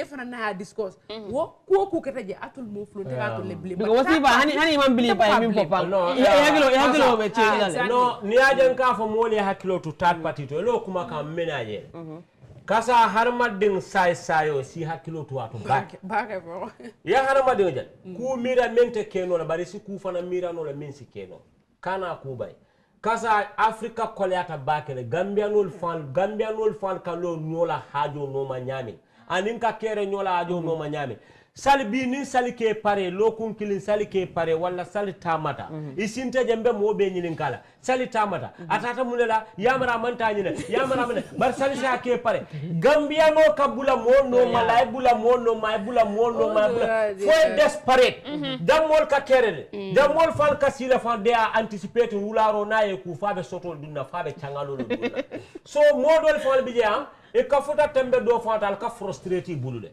fana na discourse wo ko kete je atul mo fula de ka to le blim ko sifa hani man bili pay min popal hakilo be change no ni ajen ka fo mo le hakilo to third party to lo kuma ka menaje kasa harmadin sayo si hakilo to wato baka bro ya harmadin jan ku mira mente keno la bari si ku fana mira no la men si keno kana ku bay kasa Africa koleata bakele gambianol fan kalo nyola hajo no ma nyami anin ka kere nyola hajo no ma nyami sali bi nin sali ke pare lokun kilin sali ke pare wala sali tamata isinte jembe mo be nyinin kala sali tamata atata munela yamara manta nyine yamara mane bar sali sa ke pare gambia no kabula mo no malay bula mo no may bula mo no may bula foi desperate damol ka kerele damol fal ka sila fa de anticipate wularo naye ku fabe sotol dunna fabe changalo dunna so modol fal bi jam e ka fota tembe do fatal ka frustrate bulude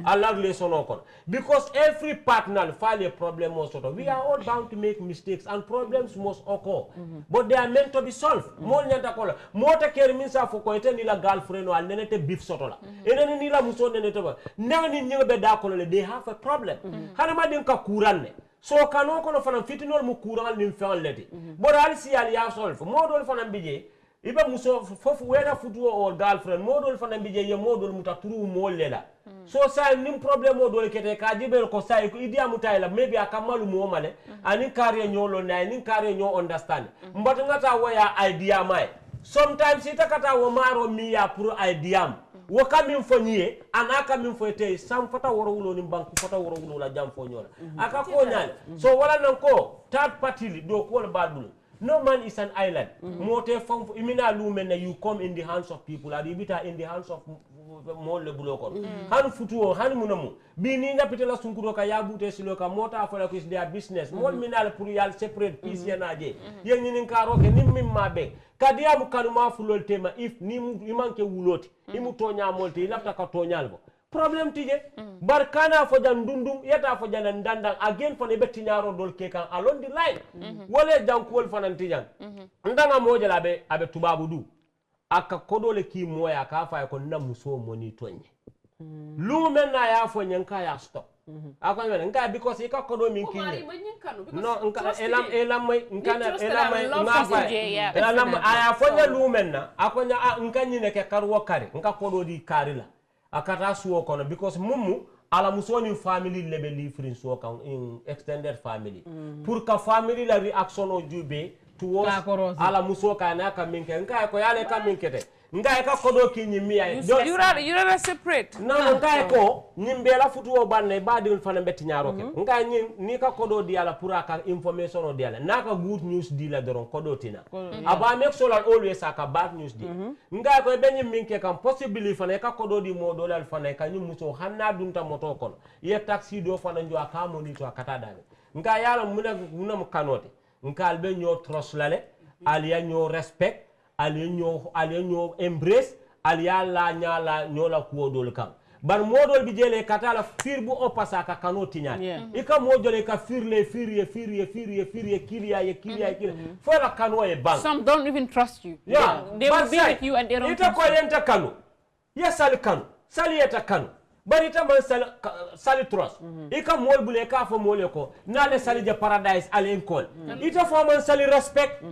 Allah lesson okon because every partner file a problem or sort of we are all bound to make mistakes and problems must occur but they are meant to be solved mo nyanta ko la mo ta ker min sa fo ko ete ni la girlfriend wal nenete beef soto la ene ni la muso nenete ba newni nyebe da ko le they have a problem hana ma din ka kuranne so kanu ko no fana fitinol mu kural nim fel leti but al si al ya solve mo do fana bije iba muso fofu weda futu or girlfriend modol fana bije ye modol mutaturu molela so sa nim problem modol kete ka jibel ko say ko idia mutayla maybe akamalu mo male ani kare nyolo na ni kare nyo understand mbata ngata waya idea mai sometimes itakata wo maro mi ya pour idea wo kamin fo nyie anaka min fo te sam fata woro wulo ni banku fata woro wulo la jam fo nyola aka ko nyale so wala nan ko third party do ko badul. No man is an island. Mote from imina lumen you come in the hands of people, and you in the hands of mo le bulo ko han futuo han munamu bi ni ngapite la sunkuro ka yabute silo ka mota fa la ko is their business mol minal pour yal separate piece yanaje yen ni karo ke nim mimmabe kadiya mu kanuma fulol tema if ni imanke wuloti imu tonya molti lafta ka tonyal bo problem tije barkana fo jan dundum yata fo jan ndandang again fo ne betti nyaro dol ke kan along the line wala jankol fanan tijan ndanga moje labe abe tubabu du aka kodole ki moya ka fa ko na muso moni tonye lu men na ya fo nyanka ya stop akwa men nka because ika kodo min kinye no nka elam mai ngafa elam aya fo nya lu men na akonya nka nyine ke karwo kare nka kodo di karila akata suwo kono because mumu ala musoni family lebe livrin so kan in extended family pour ka family la reaction o jube towards ala muso kana ka minke nka ko yale ka minkete nka ka kodo ki nyimi ay you rather separate no nka ko nyimbe la futu o banne badi fana betti nyaro ke nka ni ka kodo di ala pour aka information o di ala naka good news di la doron kodo tina aba make sure always aka bad news di nka ko be minke kan possibly fana ka kodo di mo dolal fana ka nyum muso hanna dunta moto kono ye taxi do fana njo aka moni to akata dale nka yala munam kanote nka albe nyo trust lale aliya nyo respect aliya nyo embrace aliya la nyala nyola kuodol kan bar modol bi jele katala firbu o pasaka kanoti nyani ika modole ka firle firie kiliya for la kano e bank some don't even trust you they will be with you and they don't ita ko yenta kanu yesal kanu saliyeta kanu bari ta man sali trust ika mol bule ka fo mole ko nale sali je paradise alen kol ita fo man sali respect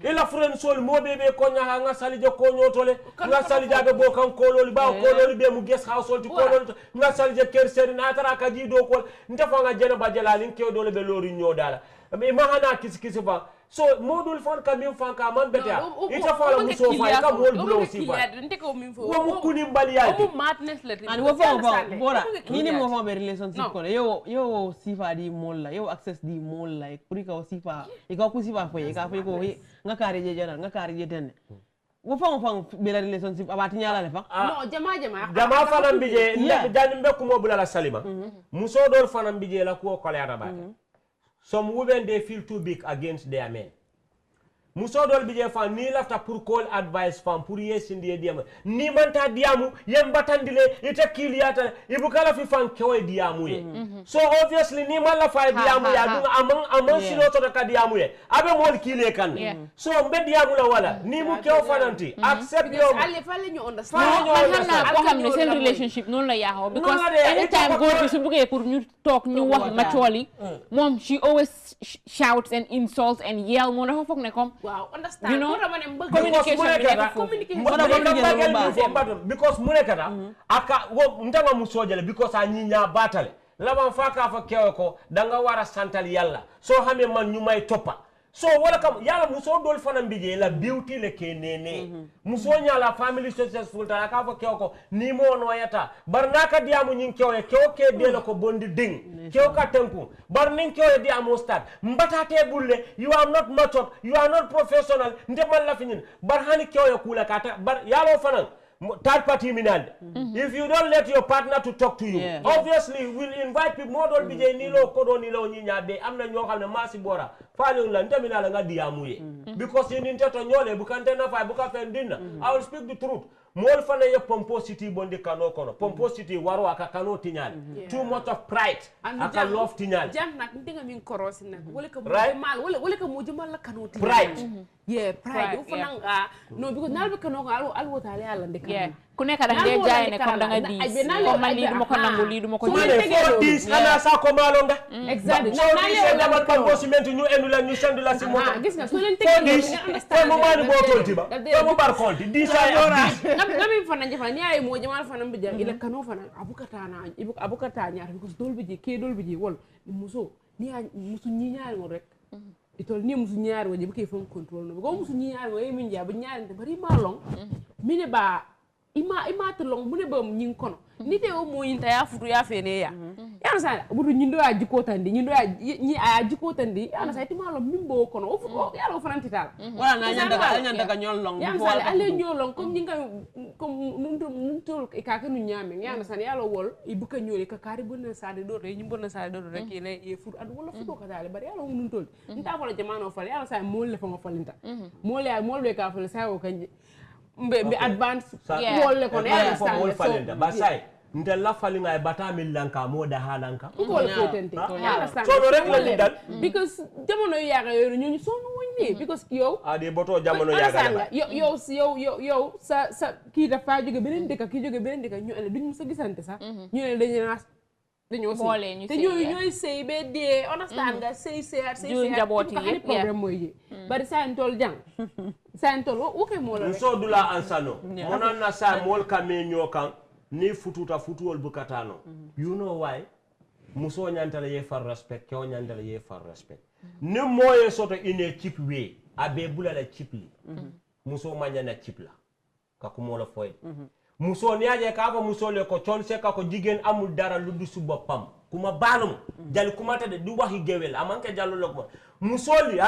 ila friend sol mo bebe ko nya nga sali je ko nyotole nga sali jabe bo kan kololi ba kololi be mu guest household kololi nga sali je ker seri na tara ka ji do ko nta fo nga jena ba jelalin ke do le be lori nyodala me ma hana kisi fa so modul fon ka min fan ka man beta ita fo la muso fa ka mol bulo si fa wo mu kuni mbali yaay wo madness la and wo fa bora ni mo fa be relationship ko yo sifa di mol la yo access di mol la pour ka sifa e ka ku sifa fa e ka fa ko nga kare je jana nga kare je tenne wo fa be la relationship abati nyala le fa no jama fanam bije jani be ko mo bula la salima muso dol fanam bije la ko ko la ba some women they feel too big against their men muso dol bije fa ni lafta pour call advice fam pour yesindi diam ni manta diamu yem batandile ite kiliyata ibukala fi fan kewe diamu ye so obviously ni mala fa diamu ya dunga amang silo to ka diamu ye abe mol kile kan so mbe diamu la wala ni mu kew fananti accept your alle fale ñu understand ko xamne sen relationship non la yaho because anytime go to su buge pour ñu tok ñu wax macholi mom she always shouts and insults and yell mo na fokk ne kom wow understand you know communication because mulekata aka wo ndanga musojale because anyinya batale lama faka fa kewko danga wara santal yalla so hame man nyumay topa so wala kam yalla muso dol fana mbije la beauty le kenene muso nyala family successful ta ka fa kewko ni mo no yata barnaka diamu nyin kewye kewke de la ko bondi ding kewka tempu barnin kewye diamu start mbatate bulle you are not matured you are not professional ndemal la finin barhani kewye kula kata bar yalo fana third party minal if you don't let your partner to talk to you obviously we'll invite people model bije nilo kodo nilo nyinya be amna ño xamne masi bora faale la ndamina la nga diamuye because you need to nyole bukante na fa buka fendina I will speak the truth mol fana ye pomposity bondi kano kono pomposity waro aka kano tinyal too much of pride aka love tinyal jam nak ndinga min korosi nak wala ka mal wala ka mujumal la kano tinyal pride yeah pride u fana nga no because nalbe kano ko al wotale yalla ndeka ku nekk da ngay jaay ne comme da nga diis ko man lii duma ko nangu lii duma ko diis ana sa ko malonga exactly so diis dama pomposiment ñu endu la ñu sendu la ci moto gis nga so len tege nga understand mo mani bo tolti ba mo bar kolti diis ngami fana jafana ni ay mo jamal fana bija ila kano fana abukata ñaar because dol biji ke dol biji wol muso ni musu ñi ñaar mo rek itol ni musu ñaar waji bu ke fon control no ko musu ñi ñaar way min jabu ñaar te bari malong mine ba ima to long mune bam ñing kono nite o mo yinta ya futu ya fene ya yana sa budu nyindo ya jikotandi nyindo ya ni a jikotandi yana sa timalo mimbo kono o yalo fanantita wala na nyanda ka nyolong yana sa ale nyolong comme nyinga comme num tol ka kanu nyame yana sa yalo wol i buka nyoli ka kari bonna sade do re nyimbonna sade do rek ene e fur adu wala fudo ka dale bari yalo num tol nta wala jamano fal yana sa molle fa falinta molle ka fal sa o kan be advance molle ko yana sa mol falinta ba sai ndella falinga e bata min lanka moda halanka ko wala fotente so do rek la dal because jamono yaga yoyu ñu sonu wonni because yow adi boto jamono yaga yow sa ki dafa jóge beneen dëkk ki jóge beneen dëkk ñu ele duñu sa gisante sax ñu ne dañoo sëy te ñooy sëy be dee understand nga sëy njabooti yëpp problème mooy ji bari sayen tol jang sayen tol woke moo la so dula ansano monan na sa mol kame nyokan ni futuwol bukatano you know why muso nyantala ye far respect ko nyantala ye far respect ni moye soto ine cheap way abe bulala cheaply muso manyana cheap la ka ko mola foy muso ni aje ka fa muso le ko chon se ka ko jigen amul dara luddu su bopam kuma balum jali kuma tade du waxi gewel amanke jallo lokko muso li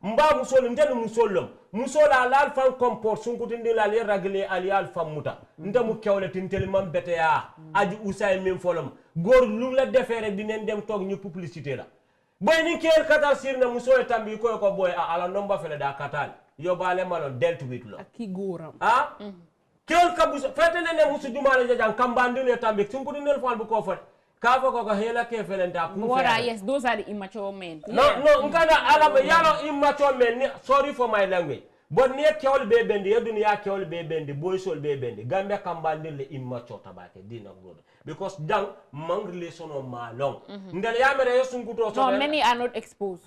mba musolu ndenu musolom musola lal fan comport sunkutindi la li ragle alial famuta ndemu kewle tintel mam beteya aji usay min folom gor lu la defere dinen dem tok ñu publicité la boy ni kel katal sirna musole tambi ko boy ala nomba fele da katal yo bale malo delt with lo aki goram kel kabus fetene ne musu jumale jajan kambandine tambi sunkutindel fal bu ko fot Kafo ko hela ke felenta ku yes, those are the immature men. No, ngana alaba yalo immature men. Sorry for my language. But ne kewol be bendi, yedunia kewol be bendi, boysol be bendi. Gambia kambande le immature tabake dina brother. Because dang mang relation o malong. Ndele yamere yesunkuto so. No, many are not exposed.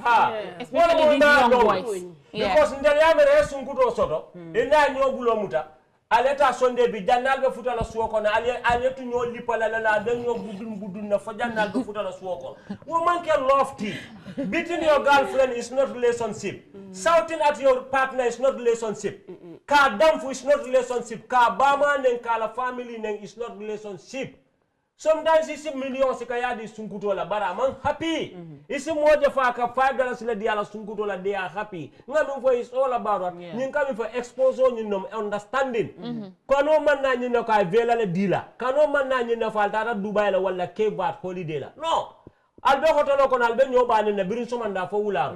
Especially these young boys. Because ndele yamere yesunkuto so. Ina nyobulo muta. Aleta sonde bi jannal be futala suoko na aletu ñoo lipala la dañoo budun na fa jannal be futala suoko woman can lofty beating your girlfriend is not relationship shouting at your partner is not relationship ka damfu is not relationship ka bama nen kala family nen is not relationship sometimes isi million sika yadi sunkuto la bara man happy isi moja fa ka $5 la dia la sunkuto la they are happy ngam fo is all about what nyin kam fo expose on nom understanding kono man na nyin ka vela la dila kano man na nyin fa dara Dubai la wala Cape Verde holiday la no albe hotono kono albe nyobani na birin somanda fo wula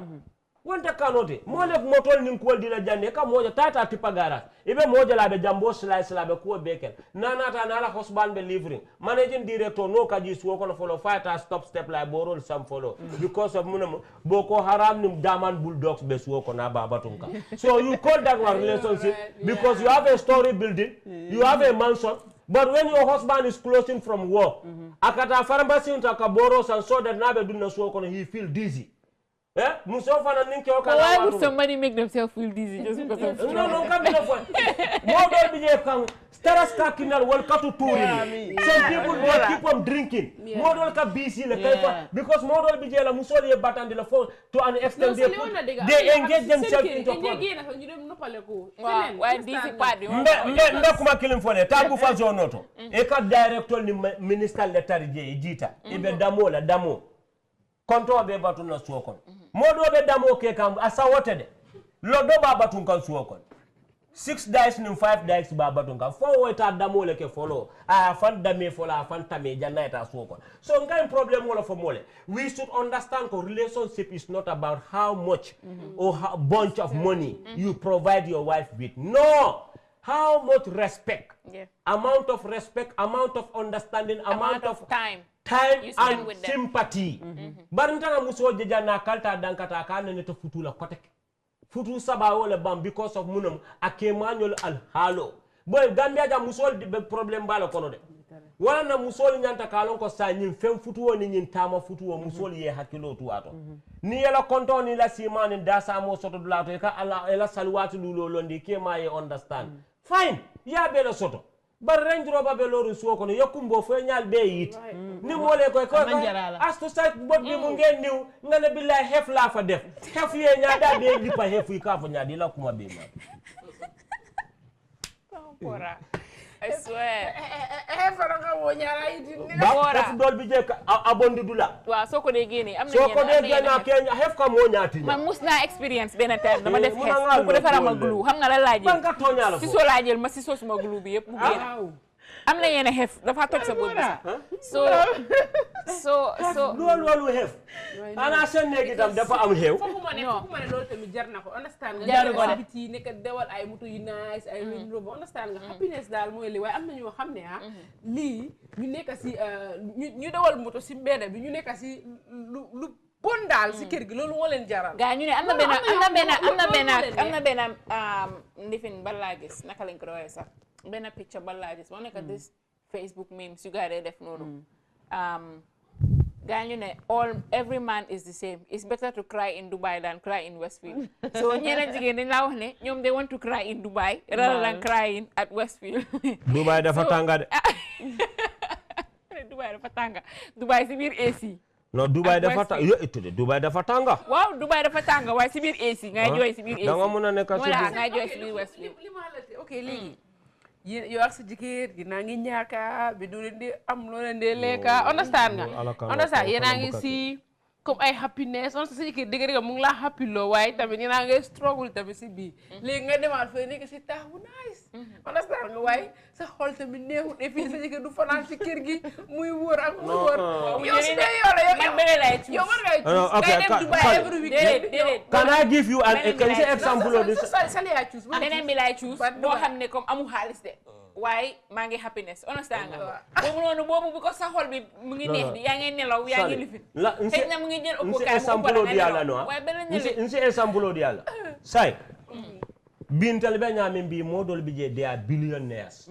wonta kanote mole motol nin ko dila janne ka moja tata tipagara ibe moja la be jambo slice la be ko bekel nanata na la hosban be living managing director no kaji suwo kono follow fighter stop step like borol some follow because of munam boko haram nim daman bulldogs be suwo kono babatunka so you call that one relationship because you have a story building you have a mansion. But when your husband is closing from work akata pharmacy unta boros and so that nabe dunna suwo kono he feel dizzy. Why would somebody make themselves feel dizzy just because of stress? No, come in for more than be come staras kakinal wal katu turi. Some people will keep on drinking. More than ka busy because more than be la musoli batandi la phone to an extent they engage themselves into why dizzy party? Nda kuma kilim fone tabu fa zonoto. E ka director ni minister letari je jita. Ibe damo konto be batun na suokon modo be damo ke kam asawote de lodo ba batun kan suokon 6 dice nim 5 dice ba batun kan fo weta damo le ke follow a fan dame fola fan tame janna eta suokon so ngam problem wala fo mole we should understand ko relationship is not about how much or how bunch of money you provide your wife with. No, how much respect, amount of respect, amount of understanding, amount of time and sympathy. Barintana muso jejana kalta dankata kana ne to futula kotek. Futu saba wala bam because of munum akemanyol al halo. Boy Gambia ja muso be problem bala kono de. Wala na muso nyanta kalon ko sa nyin fem futu woni nyin tama futu wo muso ye hakilo tu ato. Ni yela konto ni la simani dasa mo soto dulato ka ala ela salwatu lulo londi kema ye understand. Fine, ya bela soto. But Range Rover be loru suwo kono yokumbo fo nyal be yit ni mole ko asto site bot bi mu ngeen niw ngana billahi hef la fa def hef ye nyaada be lipa hef yi ka fa nyaadi la kuma be ma I swear. Ba dol bi je abondi dula. Waaw soo ko dee génnee am na soo ko dee génne Kenya xef ka moo ñaati ña. man mus naa experience benn time dama def xef ko defara ma glue xam nga la laa jël. nga tooñaa la si soo laa jël ma si soo suma glue bi yëpp mu génn. am na yenn xef dafa toj sa bopp bi so loolu xef ana seen néeg itam dafa am xew foofu ma ne loolu tamit jar na ko understand nga jaru ko de ci nekk dewal ay moto yu nice ay Range Rover understand nga happiness daal mooy li waaye am na ñoo xam ne lii ñu nekk si ñu dawal moto si mbedd bi ñu nekk si lu bon daal si kër gi loolu moo leen jaral gaa ñu ne am na benn ndifin ban laa gis naka lañ ko doon sax benn picture ban laa gis moo nekk this Facebook memes yu gaa dee def noonu gaa ñu ne every man is the same it's better to cry in Dubai than cry in Westfield so ñeneen jigéen dañ laa wax ne ñoom they want to cry in Dubai rather than crying at Westfield Dubai dafa tànga de Dubai dafa tànga Dubai si biir AC non Dubai dafa tànga yo étude Dubai dafa tànga waaw Dubai dafa tànga waaye si biir AC ngay jooy si biir AC da nga mën a nekk si biir ngay jooy si biir Westfield li ma la ok léegi yow ak sa jëkkër gi naa ngi ñaaka bi du leen di am loo leen di lekka understand nga understand yéen a ngi si comme ay happiness on sa jëkkër dëgg mu ngi laa happy loo waaye tamit yéen a ngi struggle tamit si biir léegi nga demaat fee nekk si taax bu nice understand nga waaye sa xol tamit neexut et puis sa jëkkër du fanaan si kër gi muy wóor ak muy wóor yow si dee yow la yow war ngay choose Dubai every week can I give you an example of this beneen bi laay choose boo xam ne comme amu xaalis de waaye maa ngi happiness understand nga boobu noonu boobu bi ko sa xol bi mu ngi neex di yaa ngi nelaw yaa ngi lifin xëy na mu ngi jël ëpp kaay mu ëpp la nelaw waaye beneen nsi example di yàlla say bintal be ñaamin bi modol bi je they are billionaires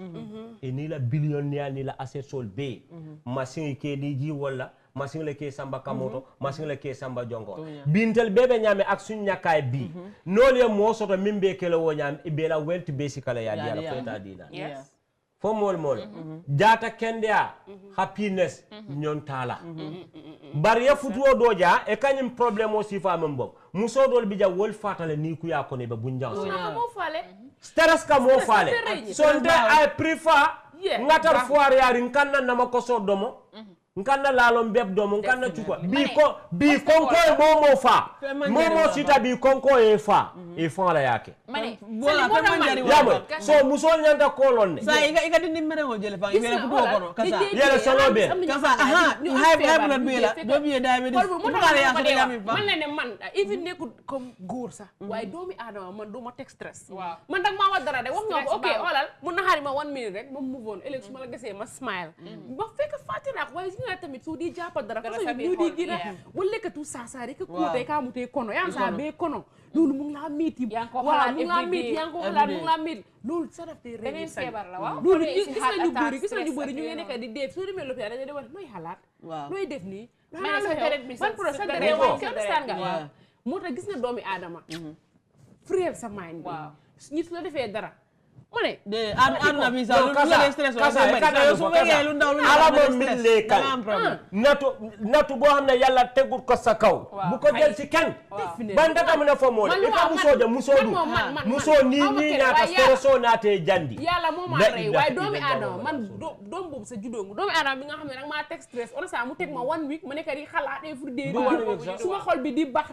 e ni la billionaire ni la asset sol be machine ke di ji wala machine le ke samba kamoto machine le ke samba jongo bintal bebe ñaame ak suñ ñakaay bi nole mo soto min be kele wo ñaam e be la wealth basically ya diala feta dina fo mol jata kendia happiness ñon tala bariya futuo doja e kanyim problème aussi fa mem bok muso dol bi ja wol fatale ni ku ya ko ne be bunjang stress ka mo fale so nde I prefer ngatar foire yari kanna nama ko so domo nkanna lalom beb domo nkanna chukwa bi konko e momo fa momo sita bi konko e fa e fa la yake mane yamo so musol nyanta kolon ne sa iga dindi mere ngo jele fa ibela futu kono kasa yele solo be kasa aha hay blood bi la do bi diabetes mu kala ya so yami fa man ne man even nekkul comme góor sax waaye doomi adama man duma tek stress man dag ma wa dara de wax nga ko okay holal mu naxari ma 1 minute rek ma move on ëllëg su ma la gisee ma smile ba fekk fatina ko waaye nga tamit su di jàpp dara parce que ñu di gina wala ka tu saasari ka kuute ka mutee kono yaa sa be kono loolu mu ngi la metti waaw mu ngi la metti yaa ngi ko xalaat mu ngi la metti loolu sa daf tey beneen feebar la waaw loolu gis nañu bëri ñu ngi nekk di dee soo demee lopitaan dañu wax nooy xalaat nooy def nii ban pro sa deret waaw understand nga moo tax gis nga doomi aadama frère sa mind bi ñi su la defee dara ma ne de aduna bi sa lu la stress kasa su wéggee lu ndaw lu ala mo min le kan natu boo xam ne yàlla tegut ko sa kaw bu ko jël ci kenn banda tam na fa mo e ka muso ni ñaata stresso naate jandi yàlla moo ma rey waaye doomi aadama man doom boobu sa juddoo doomi aadama bi nga xam ne nag maa teg stress on sa mu teg ma 1 week ma nekk di xalaat every day suma xol bi di bax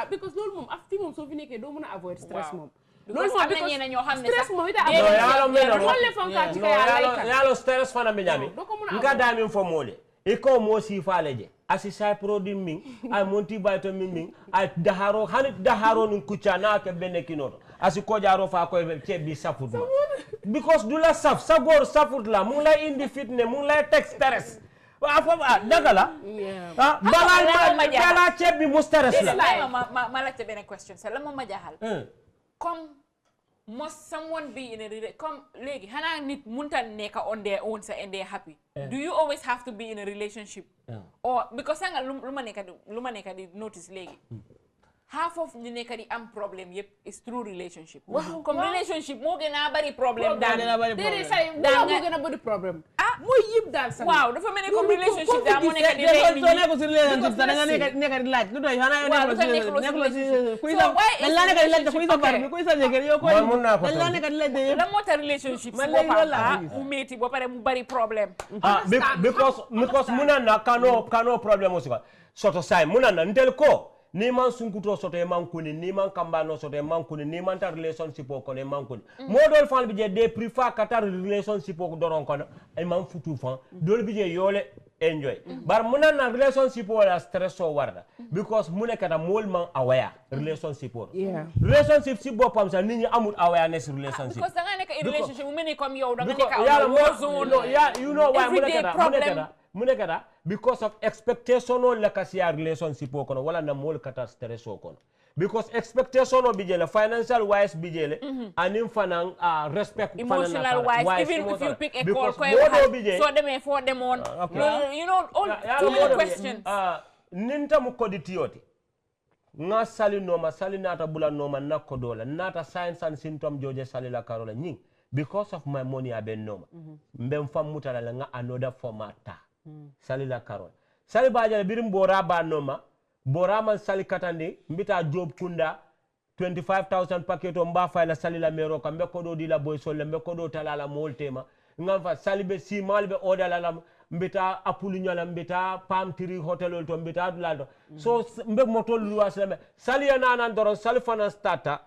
because loolu moom af fi moom soo fi nekkee doo mën a avoid stress moom loolu moom because ñoo xam ne stress moom ita yalo stress fana mi ñami nka damin fo mole e ko mo si faale je asi say produit min ay monti bayto min ay daharo hanit daharo nun kucha na ke bene kinoto asi ko jaro fa ko ke bi safut ma because du la saf sa gor safut la mu lay indi fitne mu lay tek stress dagala bala ceeb bi mu stress la ma la te benn question c'est la ma jaaxal comme must someone be in a relationship comme léegi xanaa nit munta nekk on their own sa and they happy do you always have to be in a relationship or because sanga lu ma nekk di notice léegi half of ñu nekk di am problème yëpp is through relationship comme relationship moo gën a bari problème daal déedéet say moo gën a bari problème mooy yëpp daal sax waaw dafa mel ni comme relationship daal moo nekk di rey nit ñi soo nekkul si relationship sax da nga nekk di laaj lu doy xanaa yow nekkul si kuy sa dañ laa nekk di laaj kuy sa bar bi kuy sa jëkkër yow ko dañ laa nekk di laaj yëpp la moo tax relationship si boppam mu métti ba pare mu bari problème because munana kano problème aussi quoi soto sai munana ntel ko ni man sunkuto soto e man kuni ni man kambano soto e man kuni ni man tar relationship ko ne man kuni modol fan bi je de prefer katar relationship ko doron ko e man futu fan dol bi je yole enjoy bar munana relationship wala stress so warda because munekata mol man aware relationship relationship si bopam sa nit ñi amul awareness relationship because da nga nekk relationship mu melni comme yow da nga nekk you know why munekata because of expectation on la kasiya relationship ko no wala na mol kata stress ko no because expectation o bijele financial wise bijele anim fanan respect emotional wise even if you pick a call so dem for them on you know all too many questions ninta mu koditiyoti nga sali noma sali nata bula noma nakko dola nata signs and symptom joje sali la karola nying because of my money aben noma mbem fam mutala la nga another formata sali la karola sali bajale birim bora ba noma bora man sali katandi mbita job kunda 25,000 paketo mba fayla sali la mero kambe kodo di la boy solle mbe kodo talala moltema ngam fa sali be si malbe odala la mbita apulu nyala mbita palm tree hotel to mbita dulado so mbe motol luwas la sali yana nan doron sali fana starta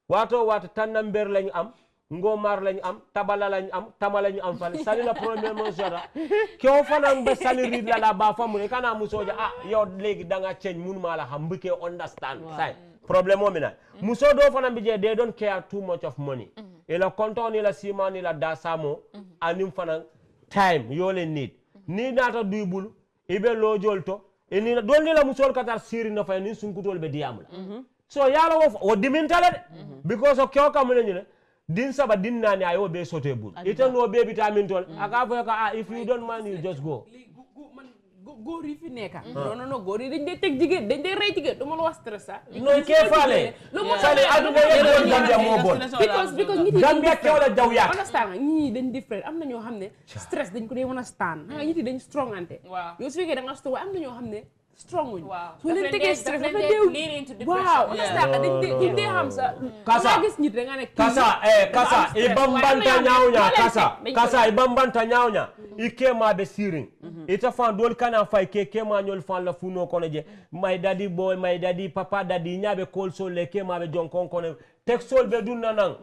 wato tanna mber lañ am ngomar lañ am tabala lañ am tama lañ am fa sali la premier monsara ko fana mbe sali rid la ba famu ne kana musoja yow legi danga change mun mala xam mbike understand say problem o mina muso do fana bije they don't care too much of money ila konto ni la sima ni la dasamo anim fana time yole need ni data duibul ibe lojolto ni don ni la musol katar siri na fa ni sunkutol be diamula so yala wo dimintale because of kyo kam ne din saba din nani ayo be sote bul ita no be vitamin tol aka fa ka if you don't mind you just go góor yi fi nekka non góor yi dañ dee teg jigéen dañ dee rey jigéen du ma la wax stress non ke faale sale aduna yépp Gambia mo bon because nit yi Gambia kew la jaw yaa understand nga ñi dañ different am na ñoo xam ne stress dañ ko dee mën a stand nga nit yi dañ strong ante yow su fekkee da nga strong am na ñoo xam ne strong wuñ su leen tegee stress dafa deew waaw understand nga dañ dee xam sa kasa gis nit da nga ne kasa ibambanta nyawnya kasa ibambanta nyawnya ikema be siring ita fan dol kana fay kema nyol fan la funo kono je my daddy boy my daddy papa daddy nyabe kol sol le kema be jonkon kono tek sol be dunna nan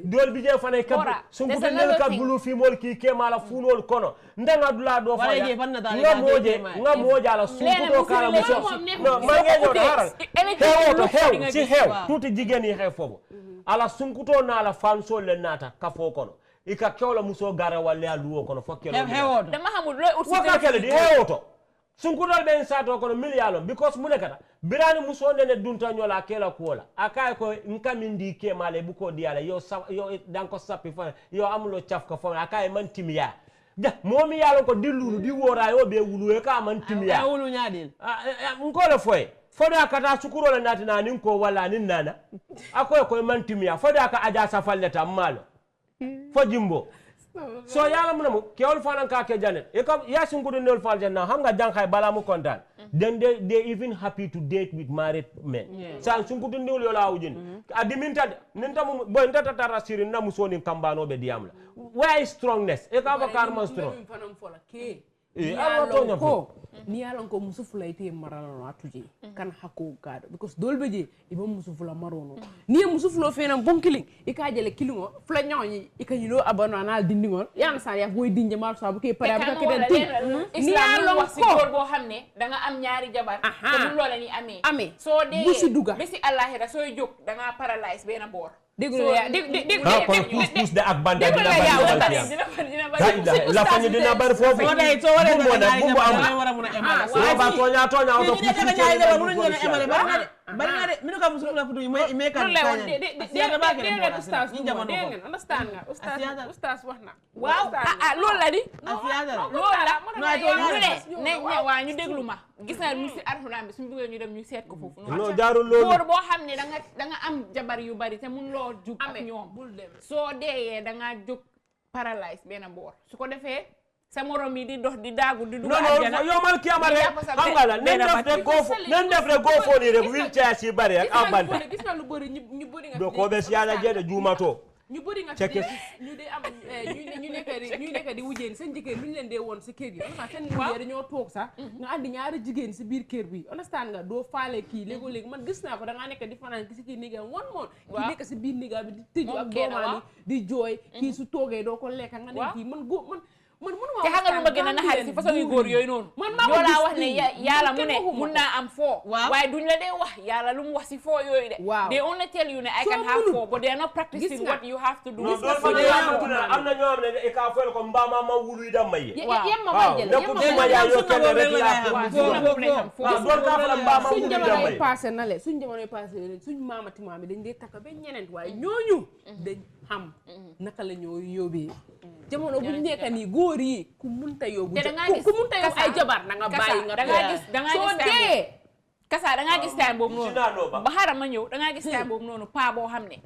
dol bi je fanay ka sungutel nel ka bulu fi mol ki kema la funol kono ndanga dula do fa nga moje ala sunguto kala mo no mange nyo haral hew ci hew tuti jigeni hew fobo ala sunguto na ala fan sol le nata ka fo kono ika kewla muso gara walle aluwo kono fokkelo dama xamul loy ut wakakele di hewoto sunkudol ben sato kono milyalon because munekata birani muso nene dunta nyola kela kuola akay ko nkamindi ke male buko diala yo danko sapi fa yo amulo chafka fa akay man timiya ja momi yalon ko dilulu di wora yo be wulu e ka man timiya wulu nyaadil ngole foy foda kata sukuro la natina nin ko wala nin nana akoy ko man timiya foda ka aja safalleta malo fo jimbo so yalla munamo kewol fanan ka ke janet e kam ya sungudo nol fal janna xam nga jankay bala mu kontaan then they even happy to date with married men san sungudo nol yo la wujin adiminta ninta mo boy ndata tara siri na musoni kambano be diamla where is strongness e ka bakar mo strong fanam fola ke ko ni yalon ko musufula ite maralo atuje kan hakko gado because dolbe je ibo musufula marono ni musufulo fenam bonkiling ikajele kilingo fula nyawni ikanyilo abono anal dindingol yana sa ya boy dinje mar sa bu ke para bu ke den ni yalon ko bo xamne da nga am ñaari jabar te mu lola ni amé so de bisi allahira soy jog da nga paralyze bena bor déglu kon pousse de ak bande dina la fañu dina bar fofu bumbo am ba toña auto pousse bari nga de mi ko musul la futu me kan de ustaz ni jamono ko understand nga ustaz wax na waaw loolu la di loolu la ne waa ñu déglu ma gis naa mu si arxuraan bi suñu bëggee ñu dem ñu seet ko foofu non jaarul loolu góor boo xam ne da nga am jabar yu bari te mun loo jug ak ñoom bul dem soo deeyee da nga jóg paralyse benn boor su ko defee sa morom yi di dox di daagu di dugg àjjana yow man kii amal rek xam nga la nen def rek go fo ni rek wheelchair si bari ak abanta gis na lu bëri ñu bëri nga do ko bes yàlla jede juumato ñu bëri nga ñu dee am ñu nekk di wujjeen seen jigéen lu ñu leen dee woon si kër gi seen wujjee dañoo toog sax nga andi ñaari jigéen si biir kër bi understand nga doo faale kii léegi man gis naa ko da ngaa nekk di fanaan ki si kii néegam one month kii nekk si biir néegam bi di tëju ak doomaam di jooy kii su toogee doo ko lekk nga ne kii man mënuma te xam nga lu ma gën a naxari si façon yu góor yooyu noonu yoo laa wax ne yàlla mu ne mun naa am foo waaye duñ la dee wax yàlla lu mu wax si foo yooyu de they only tell you ne I can have four but they are not practicing what you have to do am na ñoo xam ne ka fo ko mbama ma wulu yi dam may yemma ma jël yemma ya yo kenn rek la doon ka fa mbama wulu yi dam may passé na le suñ jamonoy passé suñ maamati maami dañ dee takk ba ñeneen waaye ñooñu dañ xam naka la ñoo yóbbee jamono bu nekk nii góor yi ku munta yóbbu ku munta yóbbu ay jabar na nga bàyyi nga soo dee kasa da ngaa gis time boobu noonu ba xaaral ma ñëw da ngaa gis time boobu noonu paa boo xam ne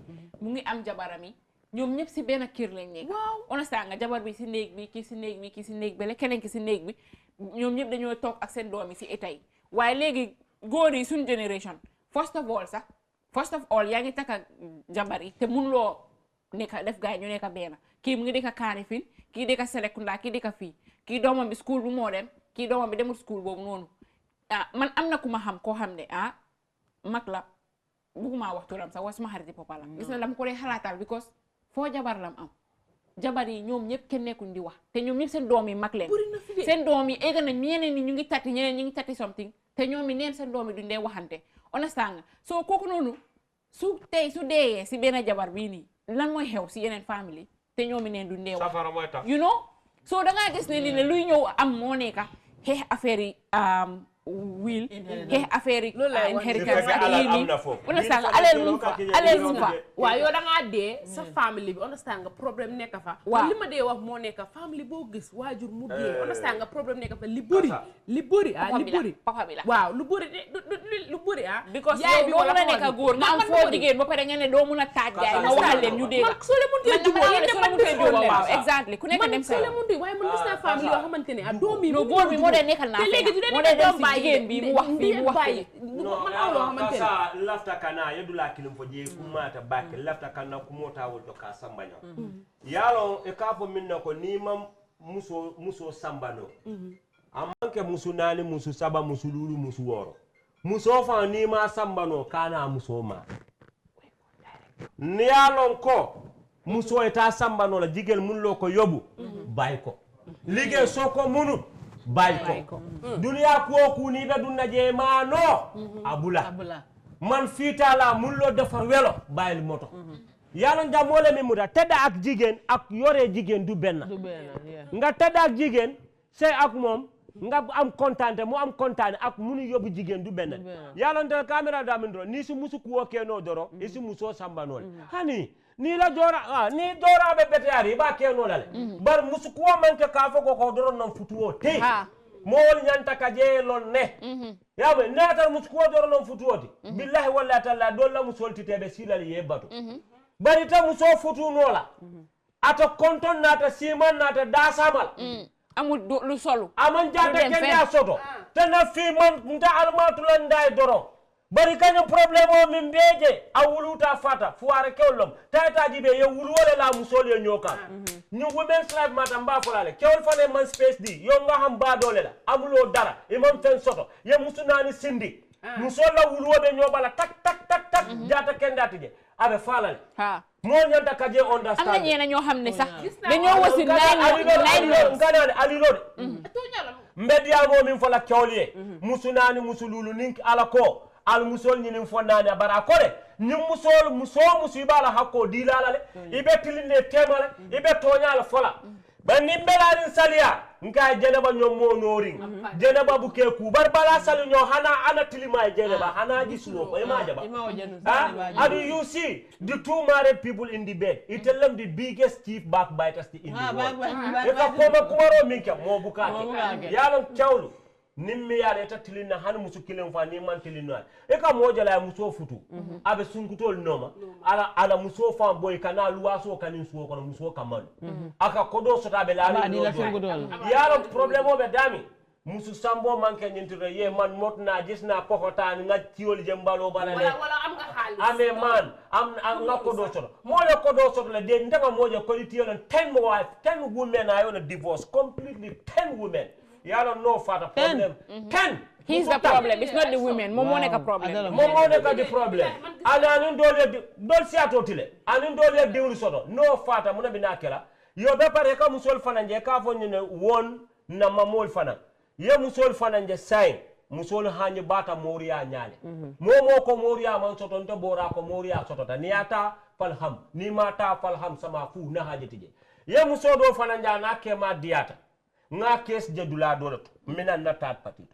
mu ngi am jabaram yi ñoom ñëpp si benn kër lañ nekk understand nga jabar bi si néeg bi kii si néeg bi kii si néeg bi keneen ki si néeg bi ñoom ñëpp dañoo toog ak seen doom yi si état yi waaye léegi góor yi suñ génération first of all yaa ngi takka jabar yi te mun loo nekk def gaay ñu nekk benn kii mu ngi dëkk Kanifing kii dëkk Serekunda kii dëkk fii kii doomam bi school bu moo dem kii doomam bi demul school boobu noonu man am na ku ma xam koo xam ne mag la bugguma wax turam sax waaye suma xarit papa la gis na dama ko dee xalaatal because foo jabar lam am jabar yi ñoom ñëpp kenn nekkuñ di wax te ñoom ñëpp seen doom yi mag leen seen doom yi egg nañ ñeneen ñi ñu ngi tati ñeneen ñu ngi tati something te ñoom yi neen seen doom yi duñ dee waxante understand nga soo kooku noonu su deeyee si benn jabar bii nii lan mooy xew si yeneen famille te ñoomi neen du ndeew you know so da ngaa gis ne ni ne luy ñëw am moo nekka xeex affaire yi will xeex affaire yi inheritance ak lii nii understand nga aleel mu fa waaw yow da ngaa dee sa famille bi understand nga problème nekk fa waaw li ma dee wax moo nekk famille boo gis waajur mu dee understand nga problème nekk fa li bëri papa bi la waaw lu bëri because yow doo mën a nekk góor nga am foo jigéen ba pare nga ne doo mën a taaj gaay nga waxal leen ñu dégg soo leen mënutee jubóo waaw exactly ku nekk dem sa soo leen mënutee waaye man gis naa famille yoo xamante ne doom yi góor bi moo dee nekkal naa moo dee dem si jigéen bi mu wax fii mu wax fii man aw loo xamante ne lafta kana yedula kilim fo je kumata bakke lafta kana kumota wol to ka sambanya yalo e ka fo minna ko ni mam muso sambano amanke musu nani musu saba musu lulu musu woro muso fa ni ma sambano kana muso ma ni yalo ko muso eta sambano la jigel munlo ko yobu bayko lige soko munu bayko duniya ko kuni be dunna je mano abula man fitala mullo defar welo bayil moto yalla ndamole mi muda tedda ak jigen ak yore jigen du benn nga tedda ak jigen sey ak mom nga am contente mo am contente ak munu yobu jigen du benn yalla ndal camera da min do ni su musu ko keno doro isi muso sambanol hani ni la dora ni dora be betari ba keno lale bar musu ko manke ka fo ko doro non futuo te mool nyanta ka jeelon ne yabe natar musu ko doro non futuoti billahi wallahi taala dolla musolti tebe silal yebatu bari ta muso futu nola ata konton nata siman nata dasamal amul lu solo aman jata kenya soto tana fi man nta almatula nday doro bari kañum problème o min beeje a wuluta fata fuware kewlom taytaji ɓe yo wulu wole la musol yo ñoka ñu women life mata mba folale kewol fane man space di yo nga ham badole la amulo dara imam fen soto ye musunani sindi musol la wuluwoɓe ñobala tak tak tak tak jata kendati je aɓe falale mo ñanta kaje understand am na ñeena ñoo xam ne sax dañoo wasi nganade alilode mbediyamo min fola kewliye musunani musululu ninki ala ko al musol ñinin fonnani bara kore ñim muso musibala hakko dilala le ibe tilinde temale ibe toñala fola ban ni belarin salia nka jeneba nyom mo noring jeneba buke ku bar bala salu nyo hana ana tilima jeneba hana ji suwo ko ma jaba how do you see the two married people in the bed it tell them the biggest chief backbiters in the world e ka koma kumaro minke mo bukate yalo chawlu nimmi yale ta tilina han musu kilen fa ni man tilina e ka mo jala muso futu abe sunkutol noma ala muso fa boy kana luwaso kanin suwo kono muso kamal aka kodo sota be la yalo problème be dami musu sambo manke nyintire ye man motna gisna pokota nga ciol jembalo balale wala am nga xaalis ame man am nga kodo sota mo le kodo sota le de ndanga moje quality on 10 wife 10 women are on a divorce completely 10 women yalo no father problem 10 he's the problem it's not the women momo neka problem momo neka the problem ana nin dol siato tile anin dole diwlu soto no father muna binakela yo be pare ka musol fananje ka fonyne won na mamol fana ye musol fananje say musol hanye bata moriya nyale momo ko moriya man soto nto bora ko moriya soto ta niata falham ni mata falham sama fu na hajitije ye musodo fananja na ke ma diata nga kes jedula dole mina na tat patit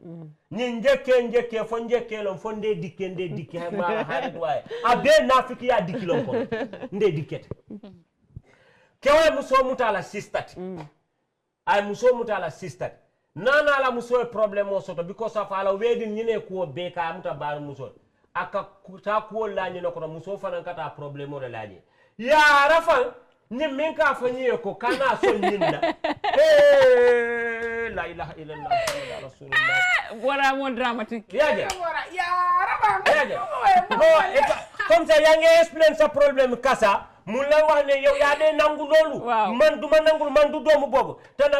ni njeke fo njeke lon fo nde dikke ha ma harit waye abe nafiki ya dikilon ko nde dikete kewe muso mutala sistat ay muso mutala sistat nana la muso problem o soto because of ala wedding nyine ko be ka muta bar muso aka ta ko la nyine ko muso fanan kata problem o laje ya rafan ni min ka fanyi ko kana son nyinda la ilaha illallah rasulullah wara mo dramatique yaje ya raba yaje no comme ça yange explain sa problème kasa mun la wax ne yow yaa dee nangu loolu man duma nangul man du doomu boobu te na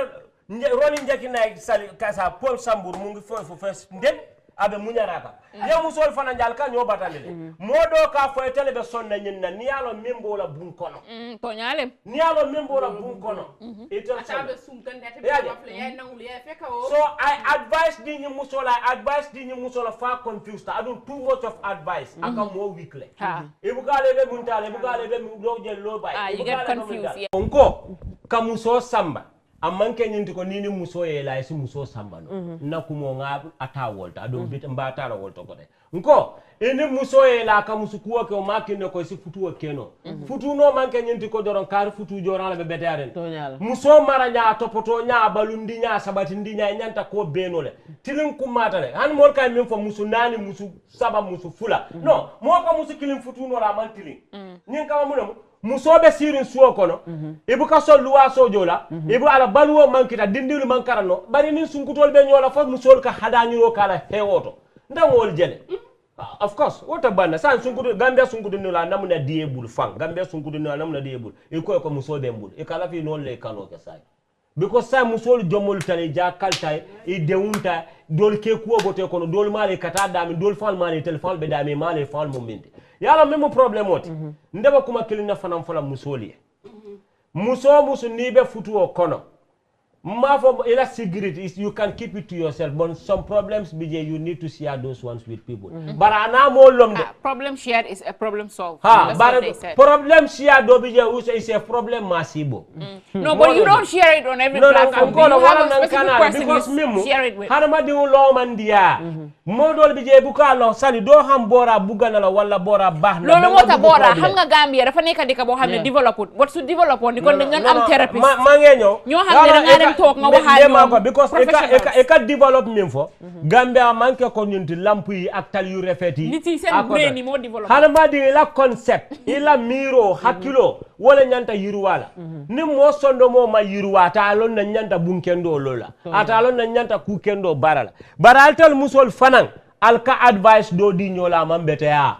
roni njaki nay sali kasa Paul Sambour mu ngi foofu fes ndem abe muñaraka yow musol fana njal ka ñoo batale modo ka foy tele be sonna ñinna ni yalo membo la bun kono to ñalem ni yalo membo la bun kono ito abe sum kan dete be wafle ya nangul ya feka o so I advise di ñu musola fa confused adun too much of advice aka mo weekly ibugale be muntale ibugale be do jël lo bay you get confused onko ka muso samba amanke nyinti ko nini muso yela isi muso samba no na kumo nga ata volta do bit mbata la volta ko de nko ene muso yela ka musukuwa ko makine ko isi futuwa keno futu no manke nyinti ko doron kar futu joran la be betaren muso mara nya topoto nya balundi nya sabati ndi nya nyanta ko benole tilin kumata le han mol kay min fo musu nani musu saba musu fula no mo ko musu kilin futu no la man tilin nyin ka mo musobe sirin suwo kono ibu ka sol luwa sojola ibu ala baluwo mankita dindilu mankarano bari nin sunkutol be nyola fo musol ka hadanyiro kala hewoto ndangol jele of course wota banna san sunkutu gambia sunkutu no la namuna diebul fang gambia sunkutu no la namuna diebul e ko musobe mbul e kala fi non le kano ke sai because sa musol jomol tale ja kaltay e deunta dol ke kuwo bote kono dol male kata dami dol fal male telefon be dami male fal mominde yala même problème oti ndeba kuma kilina fanam fala musoli muso ni be futu o kono mafo ila security is you can keep it to yourself but some problems bije you need to share those ones with people but ana mo lomde problem shared is a problem solved but problem shared do bije is a problem masibo no but you don't share it on every platform you have a specific person because share it with hanama di lo mandia modol bije buka lo sali do ham bora bugana la wala bora bah na lolu mota bora xam nga Gambia dafa nekk dika bo xamne develop what to develop on kon dañ am therapist ma ngeño ño xamne talk nga waxal because eka develop min fo Gambia manke ko ñunti lampu yi ak tal yu refeti niti sen brain ni mo develop hanama di la concept ila miro hakilo wala nyanta yiruwala ni mo sondo mo ma yiruwa ta lon na nyanta bunkendo lola ata lon na nyanta kukendo barala baral tal musol fanan alka advice do di nyola mambete ya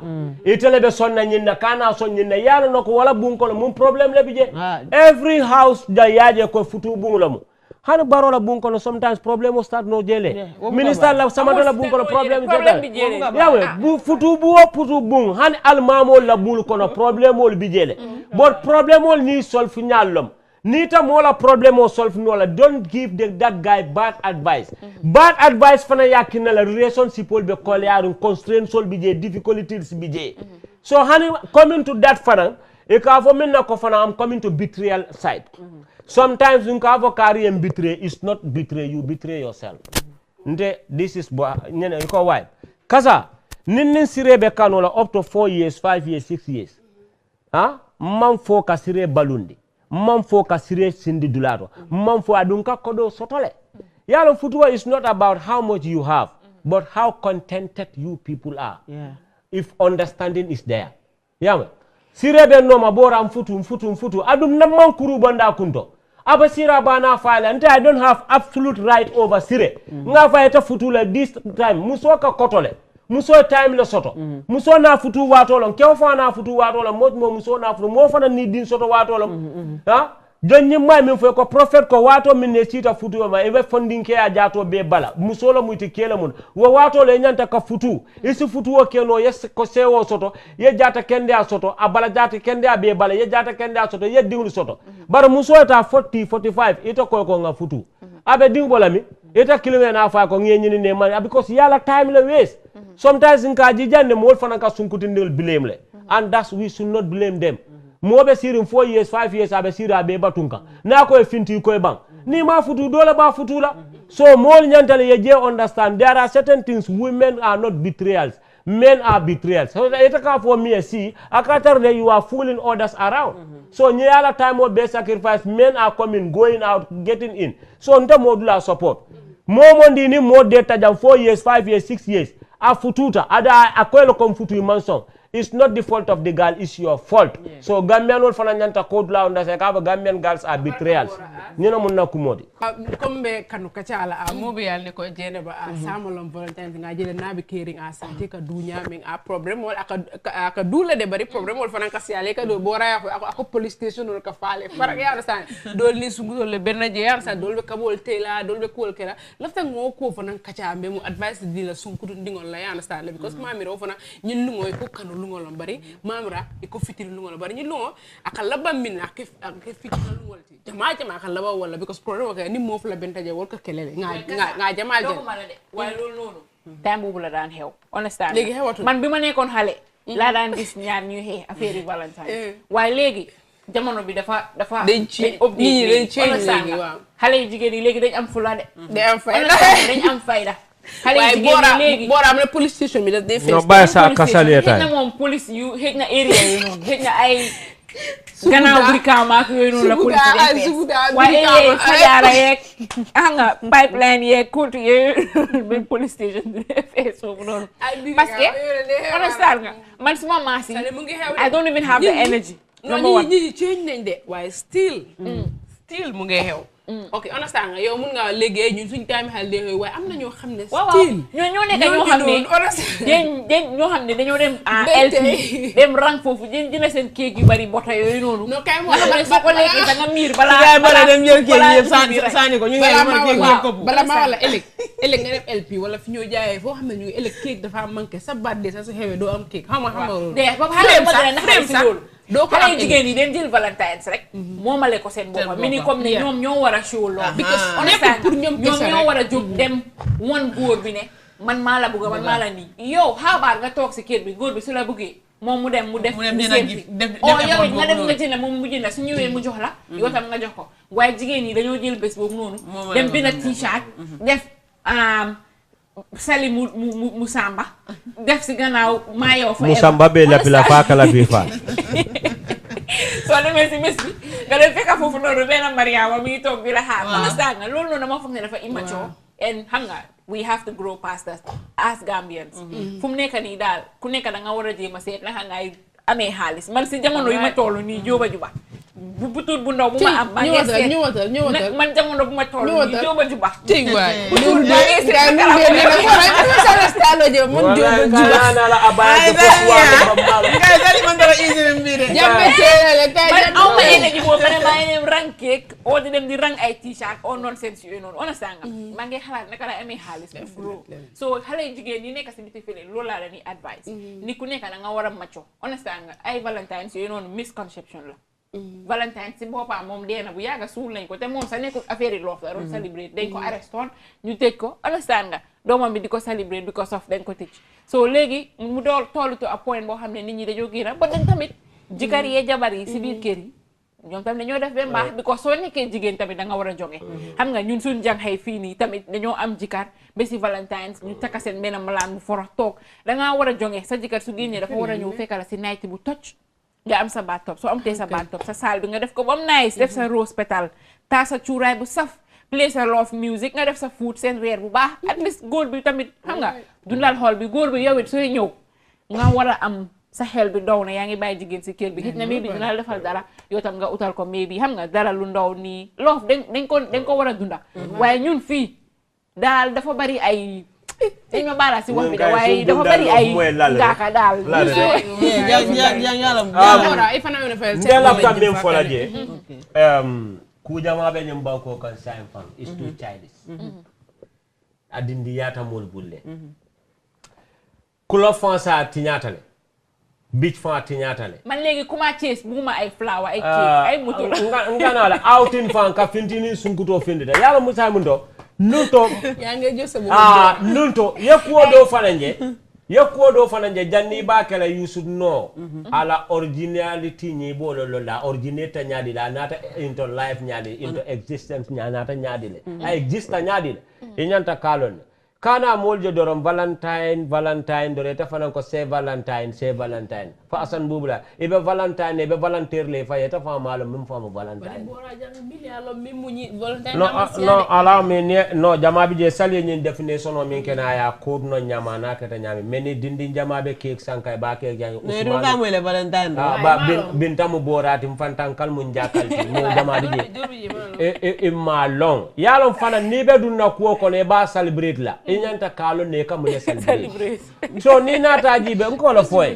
itele be sonna nyinna kana son nyinna yalla noko wala bunkolo mum problem le bije every house da yaje ko futu bungula mu hanu barola bunkono sometimes problem o start no jele minister la samata la bunkono problem jele yawe bu futu bu putu bung han almamo la bul kono problem ol bijele but problem ol ni solve nyallom nita mola problem o solve no la don't give that guy bad advice fana yakina la relationship ol be kolyarun constraints ol bije difficulties bije so hani coming to that fana e ka fo min na ko fana I'm coming to betrayal side. Sometimes you can have a career and betray. It's not betray you, betray yourself. This is why. Kaza, nin sirebe kanola up to 4 years, 5 years, 6 years. Man fo ka sire balundi. Man fo ka sire sindi dulato. Man fo adunka kodo sotole. Yalo futua is not about how much you have, but how contented you people are. Yeah. If understanding is there. Yeah. Sirebe no mabora mfutu. Adum na man kuru banda kunto. Aba sira bana file until I don't have absolute right over sire. Nga fa futu like this time. Muso ka kotole. Muso time le soto. Muso na futu watolo. Keo fa na futu watolo. Mo muso na futu. Mo fa na nidin soto watolo. Ha? Jonyi mwa mfwe ko prophet ko wato minne chita futu ma ebe funding ke ajato be bala. Muso la muiti kele mun. Wa wato le nyanta ka futu. Isi futu o keno yes ko sewo soto. Ye jata kende a soto. Abala jata kende a be bala. Ye jata kende a soto. Ye dingul soto. Bara muso ta 40, 45. Ito ko nga futu. Abe dingbola mi. Ita kilime na fa ko nyenyi ne man because yala time le waste. Sometimes nka jijande mo fana ka sunkutindel blame le. And that's we should not blame them. Mobe sirim 4 years 5 years abe sira abe batunka na ko e finti ko e bang ni ma futu dole ba futu la so mol nyantale ye je understand there are certain things women are not betrayals, men are betrayals. So it can for me see akatarle you are fooling others around. So nyala time of best sacrifice, men are coming going out getting in. So nta modula support momondi ni mo data jam 4 years 5 years 6 years a fututa ada akwelo kom futu manson. It's not the fault of the girl, it's your fault. Yeah. So Gambian will find nyanta code la onda say ka Gambian girls are betrayals. Nina munna kumodi. Kombe kanu kachala mobi yal ne ko jene ba samolom volontaire nga jele nabi caring a santé ka dunya min a problem wol aka dula de bari problem wol fanan ka siale ka do bora ako police station wol ka fale far ya understand dol ni sungu le benna je ya sa dol be kabol tela dol be kol kela lafta ngo ko fanan kacha be mu advice di la sunkutu ndingol la ya understand because mami ro fana ñin lu ngoy ko kanu lungol bari mamra iko fitil lungol bari ñi lungo akala bammin ak fitil lungol ti jama akala ba wala because problem ko ni mof la bentaje wol ka kelele nga jamal je way lol nonu time bobu la daan xew understand man bima nekkon xalé la daan gis ñaar ñu xé affaire valentine way légui jamono bi dafa dañ change légui waaw xalé jigéen yi légui dañ am fula de dañ am fayda xale jigéen léegi boora am na police station bi daf no bàyyi sa kasale ta na moom police yu xëj na area yi noonu xëj na ay gannaaw brikama ak yooyu noonu la police def waaye léegi fajaara yeeg nga pipeline yeeg kultu yooyu ben police station bi defee soobu noonu parce que understand nga man suma maas yi I don't even have the energy number one ñi change nañ de waaye still mu ngi xew ok understand nga yow mun nga liggéey ñun suñu time xel de waaye am na ñoo xam ne still ñoo nekk ñoo xam ne ñoo xam ne dañoo dem LP dem rang foofu jënd seen kéeg yu bari bota yooyu noonu no kay mo xam ne soo ko lekkee da nga miir balaa dem jël kéeg yëpp sànni ko ñu bala ma wala ëllëg nga dem LP wala fi ñoo jaayee foo xam ne ñu ëllëg kéeg dafa manqué sa birthday sa su xewee doo am kéeg xam nga loolu doo ko am jigéen yi den jël valentines rek moomale ko seen boppam mi ni comme ne ñoom ñoo war a show love because nekkul pour ñoom ñoo war a jóg dem won góor bi ne man maa la bëgg man maa la nii yow xaabaar nga toog si kër bi góor bi su la bëggee moom mu dem mu def yow nga dem nga jënd moom mu jënd su ñëwee mu jox la yow tam nga jox ko waaye jigéen yi dañoo jël bés boobu noonu dem bina t-shirt def sali mu samba def si gannaaw maa yow fa musamba be la pila fa kala fi fa soo demee si bés bi nga dem fekk foofu noonu benn Mariama mi ngi toog bi la xaar understand nga loolu noonu dama foog ne dafa immature and xam nga we have to grow past us as Gambians fu mu nekk nii daal ku nekk da nga war a jéem a seet naka ngay amee xaalis man si jamono yi ma toll nii jóoba juba bu tuut bu ndaw bu ma am ñëwatal man jamono bu ma toll nii jóoba juba tey waay loolu de aw ma énergie boobu ma ne maa ngi dem rang cake oo di dem di rang ay t-shirt oo nonsense yooyu noonu understand nga maa ngi xalaat naka la amee xaalis pour grow so xale jigéen ñi nekk si biti fii loolu laa leen di advice ni ku nekk da nga war a macho understand nga ay valentines yooyu noonu misconception la Valentine si boppam moom dee na bu yàgga suul nañ ko te moom sa nekkul affaire yi loof la doon celebrate dañ ko arrestoon ñu tëj ko understand nga doomam bi di ko celebrate because of dañ ko tëj so léegi mu dool tollu to a point boo xam ne nit ñi dañoo génn ba dañ tamit jikar yee jabar yi si biir kër yi ñoom tamit dañoo def benn baax because soo nekkee jigéen tamit da nga war a jonge xam nga ñun suñ jàng xëy fii nii tamit dañoo am jikar ba si Valentines ñu takka seen benn malaan mu forox toog da ngaa war a jonge sa jikar su génnee dafa war a ñëw fekk la si night bu toj nga am sa bathtub soo am tee sa bathtub sa saal bi nga def ko ba mu nice def sa rose petal taa sa cuuraay bu saf play sa love music nga def sa food seen reer bu baax at least góor bi tamit xam nga dundal xool bi góor bi yow it sooy ñëw nga war a am sa xel bi daw na yaa ngi bàyyi jigéen si kër bi xit na mais bi dina la defal dara yow tam nga utal ko mais bi xam nga dara lu ndaw nii loof dañ ko war a dunda waaye ñun fii daal dafa bari ay dañ ma baala si wax bi de waaye dafa bari ay ngaaka daal ndela kamben fola je kujama ɓe ñem banko kan sain fan is too childish adindi yata mol bulle kulo fan sa tiñatale beach fan tiñatale man léegi kuma Thiès buguma ay flower ay cake ay moto la ngana la outing fan ka fintini sunkuto findita yalla musa mun do nunto yaa ngi jose bu nunto yekuwo do fananje janni ba kala you should know ala originality ni bolo la originate nyadi la nata into life nyadi into existence nata nyadi le a exista nyadi le inyanta kalon kana molje dorom valentine dore ta fanan ko c'est valentine fa asan bubula ibe valentine ibe volontaire le fa yeta fa malo mum fa mo valentine no ala me no jamabi je sali nyin definition o min kena ya ko no nyama na kata nyami meni dindi jamabe cake sankay ba cake jangi usman no mo le valentine ba bin tamu borati mfantan kal mun jakal no jamabi je e ma long yalon fana ni be dunna ko ne ba celebrate la inyanta kalo ne kam ne celebrate so ni nata jibe nko la foy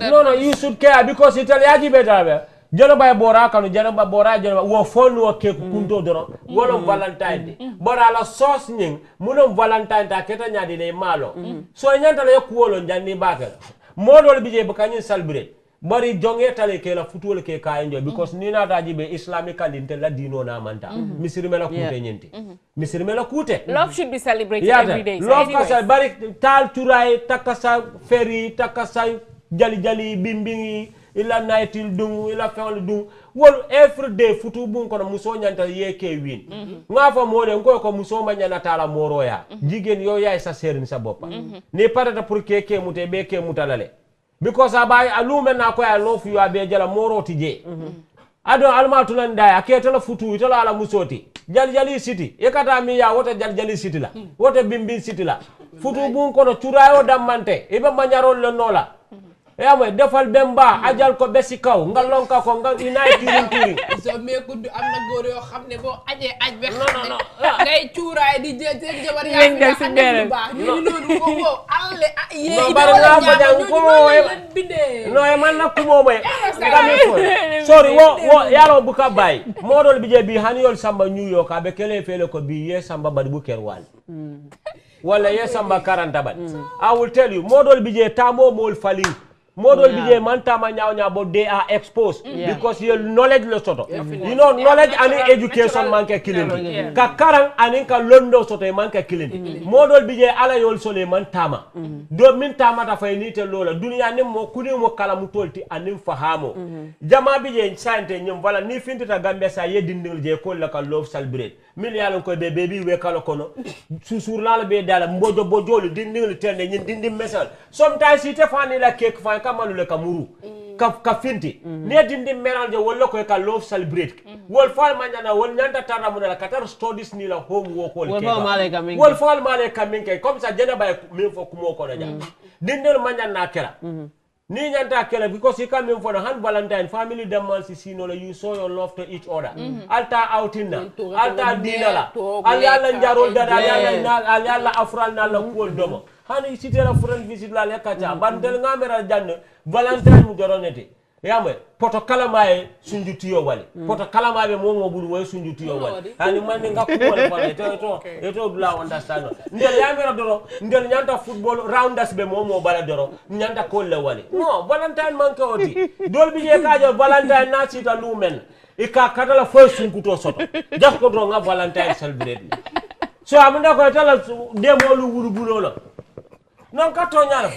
no you should care because italia jibe tabe jeno bay bora kanu jeno ba bora jeno wo fonu o ke kunto doro wolo valentine bora la sauce nying muno valentine ta keta nyadi le malo so nyanta la yakuolo janni bakal modol bije bakani celebrate bari jonge tale ke la futol ke ka enjoy because ni na daji be islamically inte la dino na manta misiri mela kute nyenti misiri mela kute love should be celebrated every day love kasa bari tal turai takasa ferry takasa jali bimbingi ila nightil dung ila fewle dung wol every day futu bun kono muso nyanta yeke win ngafa mole ngoy ko muso ma nyana tala moroya jigen yo yaay sa serin sa boppa ni parata pour keke mute be ke mutalale because abay alume na ko ya love you abe jala moroti je ado almatu lan daya aketa la futu itala ala musoti jali city ekata mi ya wota jali city la wota bimbin city la futu bun kono turayo damante ibe manyarol le nola yamwe defal bemba ajal ko besi kaw ngalon ka ko ngal inay tirin so me ko am na góor yoo xam ne boo ajee aj be xam ngay cuuraay di jël seen jabar yaa ngi baax ñu noonu ko alle ye no bar nga ba jang ko no e man nakku mo moy ngami ko sorry wo yalo bu ka bay modol bi je bi haniyol samba new york abe kele fele ko bi ye samba bad bu kerwal wala ye samba 40 bad I will tell you modol bi je tamo mol fali modol bije manta ma nyaaw but they are exposed because your knowledge lo soto you know knowledge and education manke killing ka karang anin ka londo soto manke killing modol bije ala yol sole mantama do min tama ta fay nite lola dunya nim mo kuni mo kala mu tolti anin fahamo jama bije sante nyum wala ni fintita gambe sa yedindil je ko la ka love celebrate min yalon ko be baby we kala kono susur la be dala mbojo bojoli dindil tende nyin dindim mesal sometimes ite fani la cake fa kamalu le kamuru ka finti ne dindi meranje wala ko ka love celebrate wol fal manyana wol nyanta tara mun la katar studies ni la home work wol ke wol fal male kamin ke comme ça jena bay min fo kumo ko ja dindel manyana kera ni nyanta kera because he come in for the hand valentine family demands sino la you show your love to each other alta outina alta dinala alala njarol dada alala afral na la kol domo hani sitera friend visit la lekacha bandel ngamera janne valentine mu joronete yamwe poto kalamae sunjutiyo wali poto kalamae mo bulu way sunjutiyo wali hani man ngakko wala fala eto dula understand ndel yamera doro ndel nyanta football rounders be mo bala doro nyanta kolle wali no valentine manke oti dolbi je kajo valentine na sita lumen ika katala fo sunkuto soto just ko dro nga valentine celebrate so amunda ko tala demo lu wuru bulo la non ka to nyaala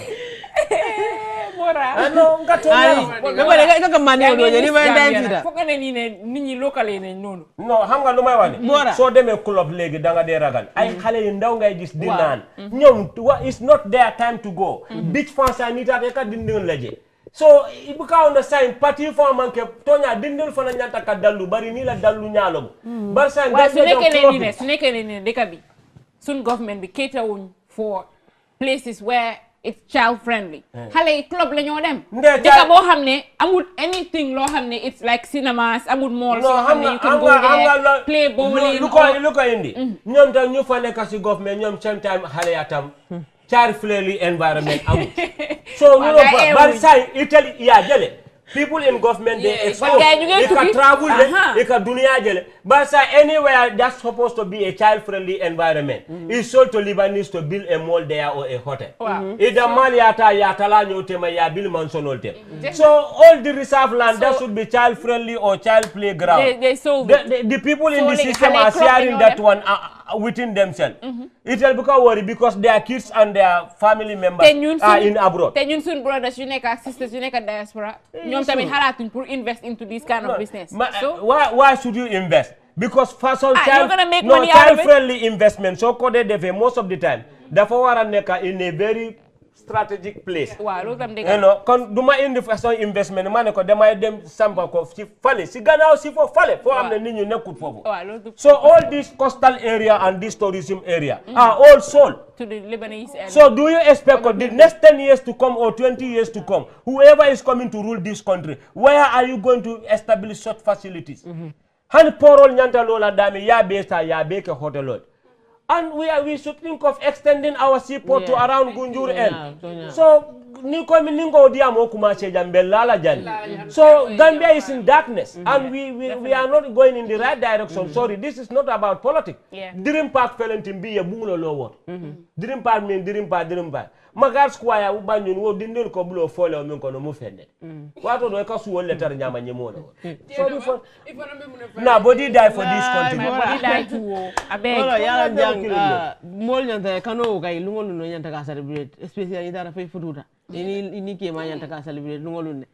Bora. No, ngato nga kamani o do ni ma dentita. Foog ne ni ne nit ñi localé nañ nonu. No, xam nga lu may wax ni. Soo demee club léegi da nga dee ragal. Ay xale yu ndaw ngay gis di naan. Ñoom it's not their time to go. Beach fans are nita ka dindin laje. So ibuka understand party for manke tonya dindin fana nyanta ka dalu bari ni la dalu ñaalo. Bar sa su nekkee ne dëkk bi sun government bi cater wuñ for places where it's child friendly. Xale yi club la ñoo dem. Dëkk boo xam ne amul anything loo xam ne it's like cinemas amul malls yoo xam ne you can go there play bowling. Lu ko indi. Ñoom tam ñu fa nekk si government ñoom same time xale ya tam child friendly environment amul. So no but say Italy ya jële people in government they expose they can travel they can dunia jële but say anywhere that's supposed to be a child friendly environment it's sold to Lebanese to build a mall there or a hotel. Ida mal yata la ñotema ya build mansionol tem. So all the reserve land that should be child friendly or child playground. The people in the system are sharing that one within themselves. It will become worry because their kids and their family members are in abroad. Te ñun sun brothers yu nekk ak sisters yu nekk diaspora ñoom tamit xalaatuñ pour invest into this kind of business. So why should you invest? Because first all child friendly investment so ko defee most of the time dafa war a nekk in a very strategic place. Kon duma indi façon investment ma ne ko damay dem sampa ko ci fale si gannaaw si fo fale fo am ne nit ñu nekkul foofu. So all this coastal area and this tourism area are all sold to the Lebanese area. So do you expect the next 10 years to come or 20 years to come, whoever is coming to rule this country, where are you going to establish such facilities? Han porol nyanta lola dami ya besta ya beke hotel. And we should think of extending our seaport to around Gunjur end. So so Gambia is in darkness, and we are not going in the right direction. Sorry, this is not about politics. Dream Park fell into be a bungo low. Dream Park mean Dream Park. Magar Square Ubanyun wo dindel ko bulo fole o min ko no mu fende. Wato do ka suwol letter nyama nyemono. Sorry for nobody die for this country. Nobody die to abeg. Olo yala jang mol nyanta kano kay lungol no nyanta ka celebrate especially dara fay fututa. Ini ke ma nyanta ka celebrate lungol ne.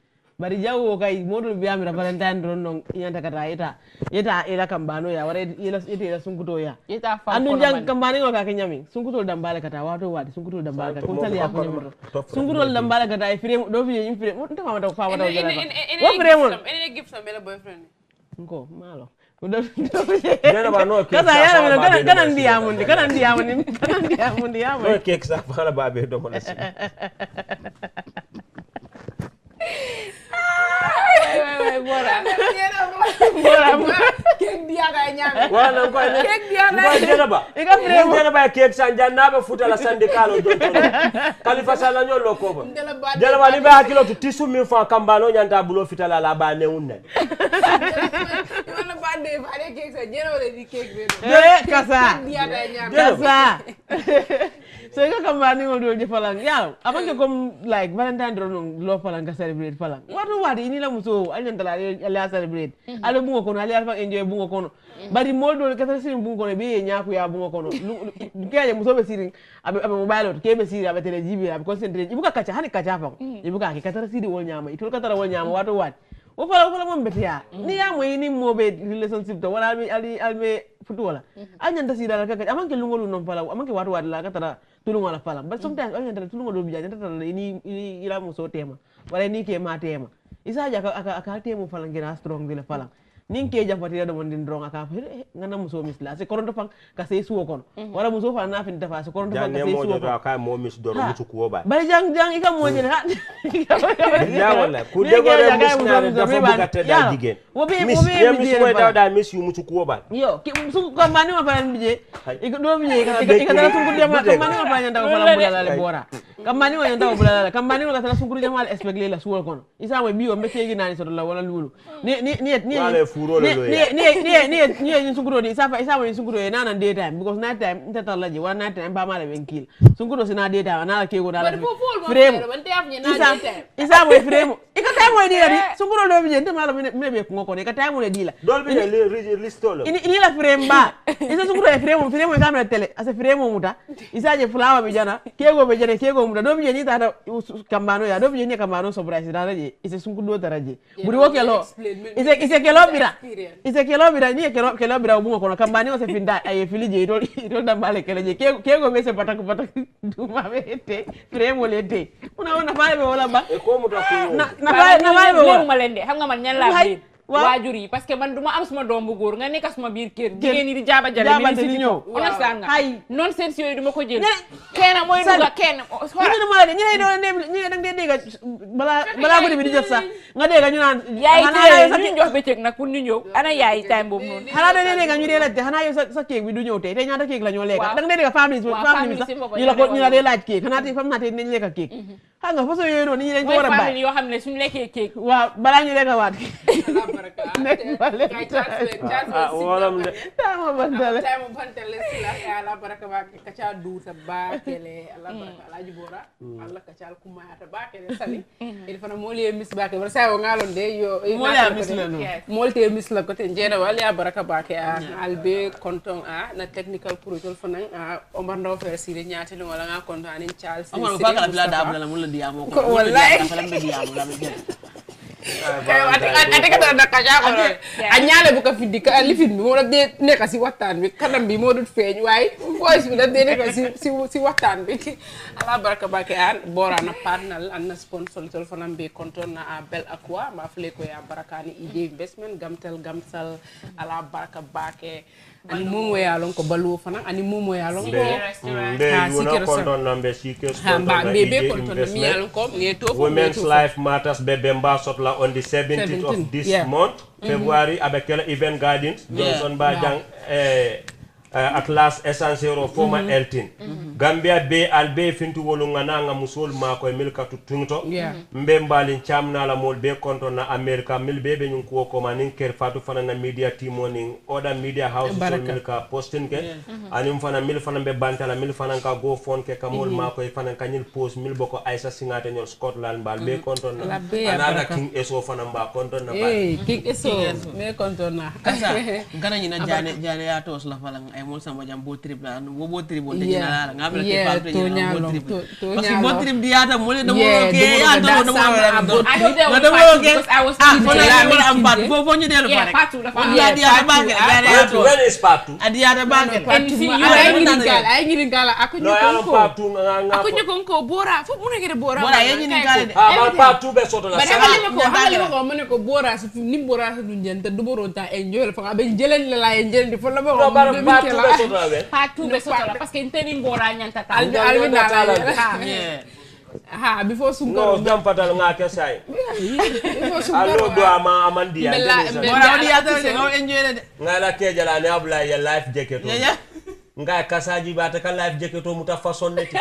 Bari jawo kay modul biami da Valentine ron non nyanta kata yeta ila kambano ya wara ila sunkuto ya. Yeta fa anu jang kambani ngo ka kenyami sunkuto dambale kata wato wadi sunkuto dambale kata ko tali ya ko sunkuto dambale kata e frame do fi im frame nta ma fa wata jala wo frame ene gift sa mela boyfriend ngo malo Jana ba no kasa yara mena kana ndiamundi no cake sa fala babe do mo la si Bora. Cake dia kay nyame. Wala ko ne. Cake dia na. Ko janaba. Ika frame janaba cake sa janaba futa la syndicalo do to. Khalifa Sala nyolo ko ba. Janaba ni ba hakilo to tisu min fa kambano nyanta bulo fitala la ba ne unne. Wana ba de ba de cake sa janaba le di cake be. Kasa. Dia kay nyame. Kasa. So ika kambani ngo do falang yaw abange comme like Valentine ron lo falang ka celebrate falang wadi ini la muso anyanta la ala celebrate ala bungo kono ala fa enjoy bungo kono bari moldo ka tan sin bungo kono be nyaaku ya bungo kono keje muso be sirin abe mobile ke be sirin abe tele jibi abe concentrate ibuka kacha hani kacha fa ibuka ke katara sidi wol nyama itul katara wol nyama wato wadi o fala mo betia ni ya mo ni mo be relationship to wala alme futu wala anyanta sida ka kacha amanke lungolu non fala amanke wato wadi la katara tulungo la fala but sometimes on yanda tulungo do bijaje tata ini ila muso tema wala ni ke ma tema isa ja aka temo fala ngena strong dile fala ninke jafati da mon din drong aka ngana muso misla se koronto fang ka se suwo kon wala muso fa na fin dafa se koronto fang ka se suwo kon ka mo mis do mutu ko ba bari jang ika mo jene ha ya wala ku de gore misna dafa buga te da jigen mis ko da mis yu mutu ko ba yo su ko mani ma fa bije ika do bije ika dara sun kudiya ma mani ma fa nyanda ko fala bulala le bora kamani wa nyanda ko bulala kamani wa tara sun kudiya ma expect la suwo kon isa mo biyo mbete gi nani so la wala lulu ni ni sunkuro di isa mo sunkuro na nan daytime because night time inta talaji wa night time ba mala ben kill sunkuro sina daytime na la kego na la frame isa mo frame ikataye mo dila di sunguro do bije ndema la mine be ko ne ikataye mo dila dol bi le listolo ini la fremba isa sunguro e fremo kamera tele asa fremo muta isa je flower be jana kego muta do bije ni tata kambano ya do bije ni kambano surprise dara je isa sunguro do daraje buri wo kelo isa kelo bira ni kelo bira ubungo kono kambani o se finda ay filije to dambale kele je kego be se patak duma bete fremo lete una faale be wala ba e ko muta ko na faale be wala ma leen de xam nga man ñan laa biir waajur yi parce que man duma am suma doom bu góor nga nekk suma biir kër jigéen ñi di jaaba di ñëw understand nga non sens yooyu duma ko jël kenn mooy duga kenn ñu ma de ñi do ñi da ngay dégg bala ko bi di jot sax nga dégg ñu naan yaay ñu jox bëccëg nag pour ñu ñëw ana yaay time boobu noonu xanaa da dégg ñu dee laaj te xanaa yow sa kéeg bi du ñëw tey ñaata kéeg la ñoo lekk da nga dégg famille sax ñu la dee laaj kéeg xanaa tey fam naa tey nañ lekk kéeg xam nga façon yooyu noonu nit ñi dañ ko war a bàyyi famille yoo xam ne suñu lekkee kéeg waaw balaa ñu lekk waat wolam de tama bantale sila ya ala baraka ba kacha du sa ba kele ala baraka alaji bora alla kacha kuma ata ba kele sali il fana moli mis ba ke wala sa ngalon de yo molte mis la ko te jeena wala ya baraka ba ke albe konton na technical protocol fana Omar Ndaw fer sire ñaati lo wala nga konton anin Charles Omar ba kala bila da abla mun la diamo ko wallahi kala be diamo la be ate ka da kaja ko a ñaale bu ko fi di ka lifin bi mo la de nekk si waxtaan bi kanam bi moo dut feeñ waaye voice bi la de nekk si waxtaan bi ala baraka bake an bora na partner an na sponsor tol fanam be konton na Bel Aqua ma fle ko ya barakani ide investment gamsal ala baraka bake ani momo ya lon ko balu fana ani momo ya lon ko restaurant konton nambe sike be konton mi ya lon ko ne to Women's Life Matters bebe mbasot la on the 17th of this month February avec quel event gardens Johnson Bajang at last essential former Elton Gambia be albe fintu wolunga nga musol ma ko milka tutunto mbe mbali chamna la mol be konto na America mil be nyun ko ko manin ker fatu fana na media timoning oda media house so milka posting ke anim fana mil fana be bantala mil fana ka go phone ke kamol ma ko fana kanil post mil boko Aisha Singate nyol Scotland bal be konto na anada King Eso fana mba konto na ba King Eso me konto na kasa gana nyina jane ya tos la fala ay mo sama jam bo trip la bo trip bo te na la ngabla ke pa te na bo trip parce que bo trip diata mo le do mo ke ya do I was am bad bo ñu delu fa rek ya diata ba ke ya to when is part 2 adiata ba ke ay ngi gala aku ñu ko bora fu mu nekk bora ya ñi gala de part 2 be soto la ko mo ne ko bora su ni bora su du ñente du boro ta enjoy fa be jelen la enjoy di fo la bo Patu besotola parce que inteni mbora nyanta ta ha before sum no jam patal nga ke say allo do ama amandi ya mbora di ya to ngo enjoy de ngala ke jala ne abla ya life jacket nga kasaji bata ka life jacket to muta façon neti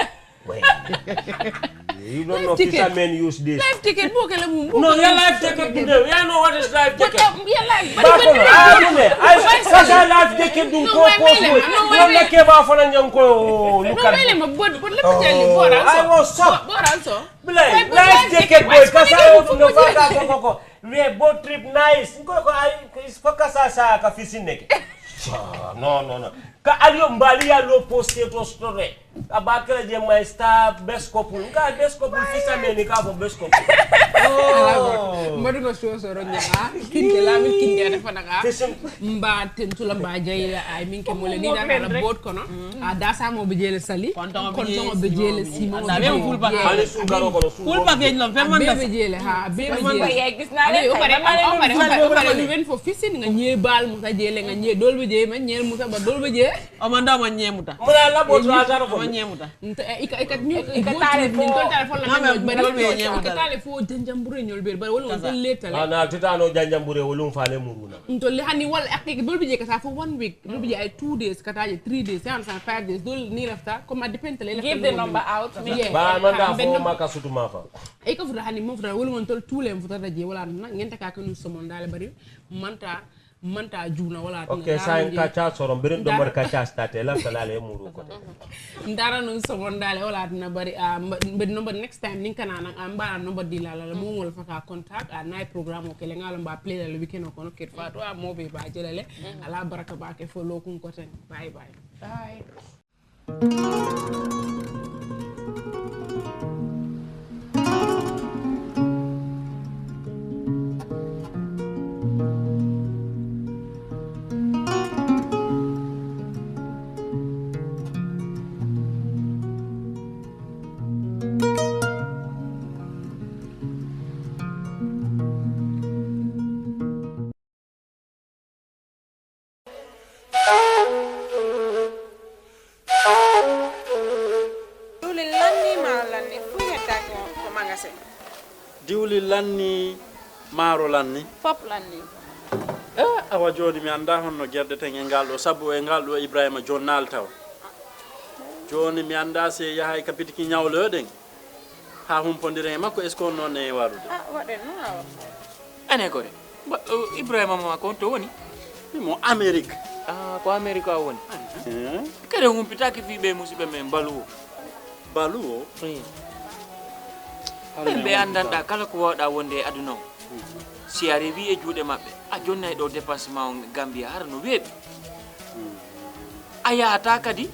you don't know fishermen use this life ticket bo kala mum no your life ticket do you know what is life ticket your life I say life ticket do ko no le ke ba fona nyam ko no mele ma bod le pajali bora I was so bora so life ticket boy kasa no fata ko we boat trip nice ko is focus sa ka fisine no ka aliyo mbali ya lo poste to story abakela je my star best couple ka best couple fishermen ka bo best couple madu ko so ro nya kinde la min kinde dafa daga mba tentula mba jayla ay min ke mole ni da la bot kono da sa mo be jele sali konton be jele simo be ful ba ani su garo ko su ful ba ke lo fe man da be jele ha be jele gis na le pare wen fo fishing nga ñe bal mu ta jele nga ñe dol be je man ñel mu ta ba dol be je o man da man ñemuta mu la bot ra garo ko ñemuta ikat ñu téléphone la ñu tale fo janjambure ñol ber bar wala ko letale ana titano janjambure wolum faale muruna to li hani wal akki dol bi je ka sa fo 1 week dol bi je ay 2 days kataje 3 days 5 days dol ni rafta comme depend le give the number out ba man da fo maka sutuma fa e ko fota hani mo fota wala ngon tol tous les fota daje wala na ngenta ka ko ñu somon dale bari manta manta juna wala okay sa kacha soron birin do mar kacha state la salale muru ko ndara non so wondale wala na bari mbed number next time nin kana nan amba number dilala la mo ngol faka contact a nay programme o kele ngalo mba play le weekend ko no kit fato a mo be ba jelele ala baraka ba ke fo lokun ko tan bye bye diwli lanni maaro lanni fop lanni awa joni mi anda honno gerdeten e ngal ɗo sabu e ngal ɗo Ibrahima jonnal taw joni mi anda se yahay kapitiki ñawloɗen ha humpodire makko est ce que noon e warude waɗen noon awa ane ko de Ibrahima ma ko to woni mo Amérique ko Amérique a woni kede humpitaki fiɓe musidɓe men baluwo baluwo ɓe andanɗa kala ko wawɗa wonde e aduna o si a rewi e juuɗe maɓɓe a jonnay ɗo dépassement o Gambia hara no weeɓi a yahata kadi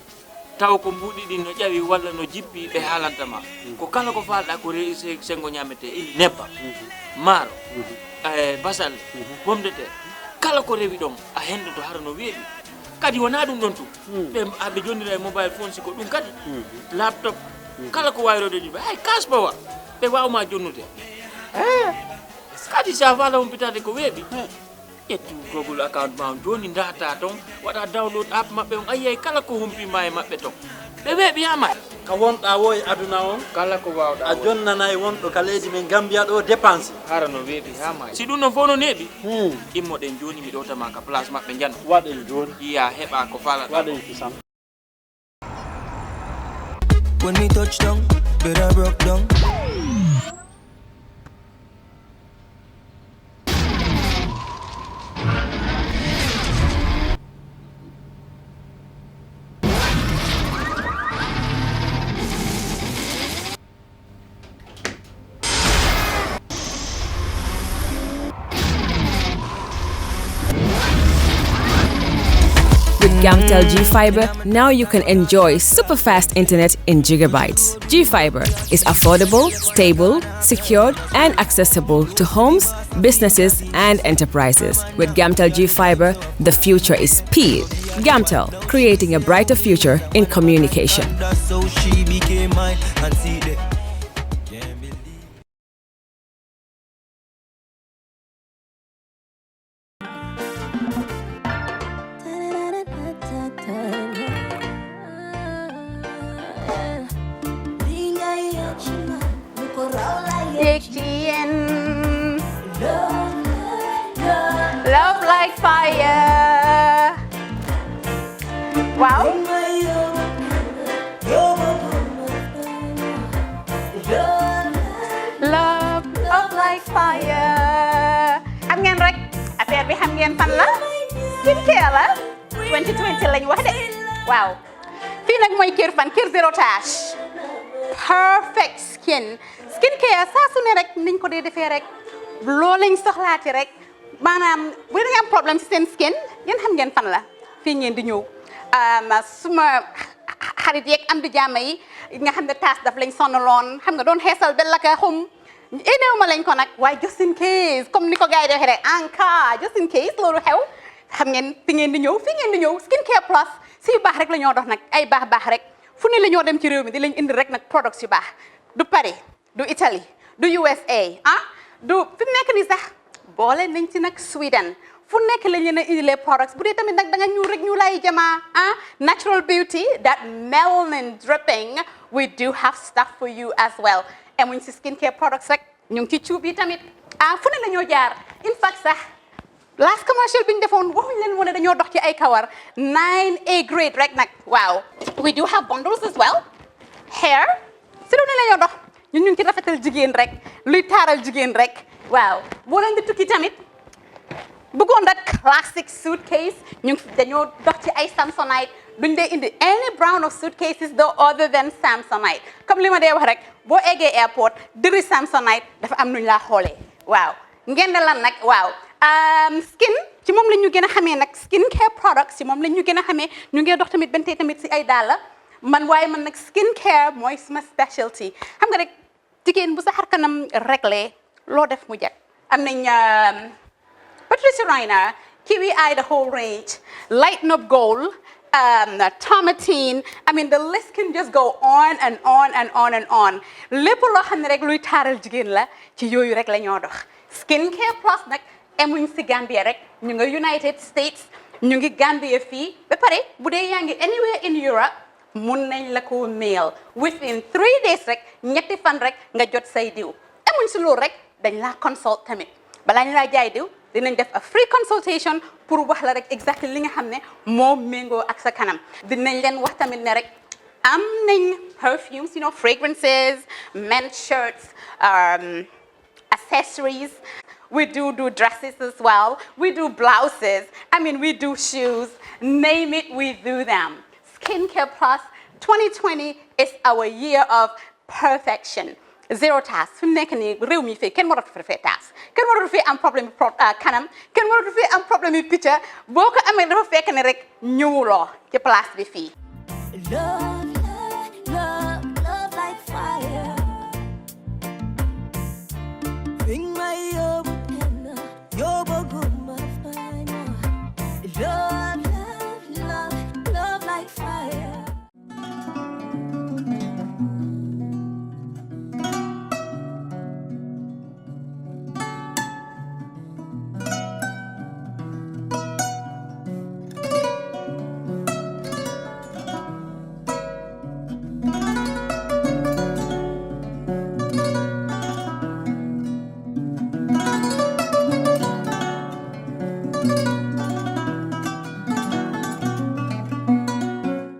taw ko mbuɗiɗi no ƴawi walla no jippi ɓe haalantama ko kala ko falɗa ko sengo ñamete indi nebba maaro basal pomme de terre kala ko rewi ɗon a hendoto hara no weeɓi kadi wona ɗum ɗon tum ɓe jonnira e mobile phone siko ɗum kadi laptop kala ko wayrode ɗi hay kaspawa ɓe wawma jonnude kadi sa fala humpitade ko weeɓi ƴettu Google account ma on joni data ton waɗa download app maɓɓe on ayiyay kala ko humpima e maɓɓe ton ɓe weeɓi yama ka wonɗa wo e aduna on kala ko wawɗa a jonnana e wonɗo ka leydi men Gambia ɗo dépense hara no weeɓi hama si ɗum non fof no neeɓi immoɗen joni mi ɗowtama ka place maɓɓe jano waɗen joni iya heɓa ko falata waɗen kisam. When we touch down, better broke down. With Gamtel G-Fiber, now you can enjoy super fast internet in gigabytes. G-Fiber is affordable, stable, secured, and accessible to homes, businesses, and enterprises. With Gamtel G-Fiber, the future is speed. Gamtel, creating a brighter future in communication. So she became mine and see the Love like fire. Wow. Love like fire. Xam ngeen rek affaire bi xam ngeen fan la skincare la 2020 lañ wax de waaw fii nag mooy kër fan kër zero tache perfect skincare saa su ne rek niñ ko dee defee rek loo lañ soxlaati rek maanaam bu ngeen am problème ci seen skin yéen xam ngeen fan la fii ngeen di ñëw suma xarit yeeg am di jàmm yi nga xam ne taas daf lañ sonaloon xam nga doon xeesal ba la ka xum éneew ma lañ ko nag waaye just in case comme ni ko gars yi defee rek en cas just in case loolu xew xam ngeen fi ngeen di ñëw fii ngeen di ñëw skincare plus si yu baax rek la ñoo dox nag ay baax rek fu ne la ñoo dem ci réew mi di lañ indi rek nag products yu baax du Paris du Italie du USA du fi mu nekk nii sax boole nañ ci nag Sweden fu nekk lañ leen a indilee products bu dee tamit nag da nga ñuul rek ñu lay jamaa natural beauty that melanin dripping we do have stuff for you as well emuñ si skincare products rek ñu ngi ci cuub yi tamit fu ne la ñoo jaar in fact sax last commercial bi ñu defoon waxuñ leen woon ne dañoo dox ci ay kawar 9A grade rek nag waaw we do have bundles as well hair si lu ne la ñoo dox ñun ñu ngi ci rafetal jigéen rek luy taaral jigéen rek waaw boo leen di tukki tamit bëggoon that classic suitcase dañoo dox ci ay Samsonite duñ dee indi any brand of suitcases though other than Samsonite comme li ma dee wax rek boo eggee airport diri Samsonite dafa am nuñ laa xoolee waaw ngeen ne lan nag waaw skin ci moom la ñu gën a xamee nag skin care products ci moom la ñu gën a xamee ñu ngi dox tamit bentee tamit si ay dàlla man waaye man nag skin care mooy suma specialty xam nga rek jigéen bu sa xar kanam réglé loo def mu jag am nañ Patricia Reiner, Kiwi Eye, the whole range, Lighten Up Gold, Tomatine. I mean, the list can just go on and on and on and on. Lépp loo xam ne rek luy taaral jigéen la ci yooyu rek la ñoo dox. Skincare Plus nag emuñ si Gambia rek ñu ngi United States ñu ngi Gambia fii ba pare bu dee yaa ngi anywhere in Europe mun nañ la ko mail within 3 days rek ñetti fan rek nga jot say diw emuñ si loolu rek dañ laa consult tamit balaa ñu laa jaay diw dinañ def a free consultation pour wax la rek exactly li nga xam ne moo méngoo ak sa kanam dinañ leen wax tamit ne rek am nañ perfumes, you know, fragrances, men's shirts, accessories. We do dresses as well. We do blouses. I mean, we do shoes. Name it, we do them. Skincare Plus 2020 is our year of perfection. Zero task fi mu nekk nii réew mi fii kenn waratu fi task kenn waratu fi am problème kanam kenn waratu fi am problème picture boo ko amee dafa fekk ne rek ñëwuloo ci place bi fii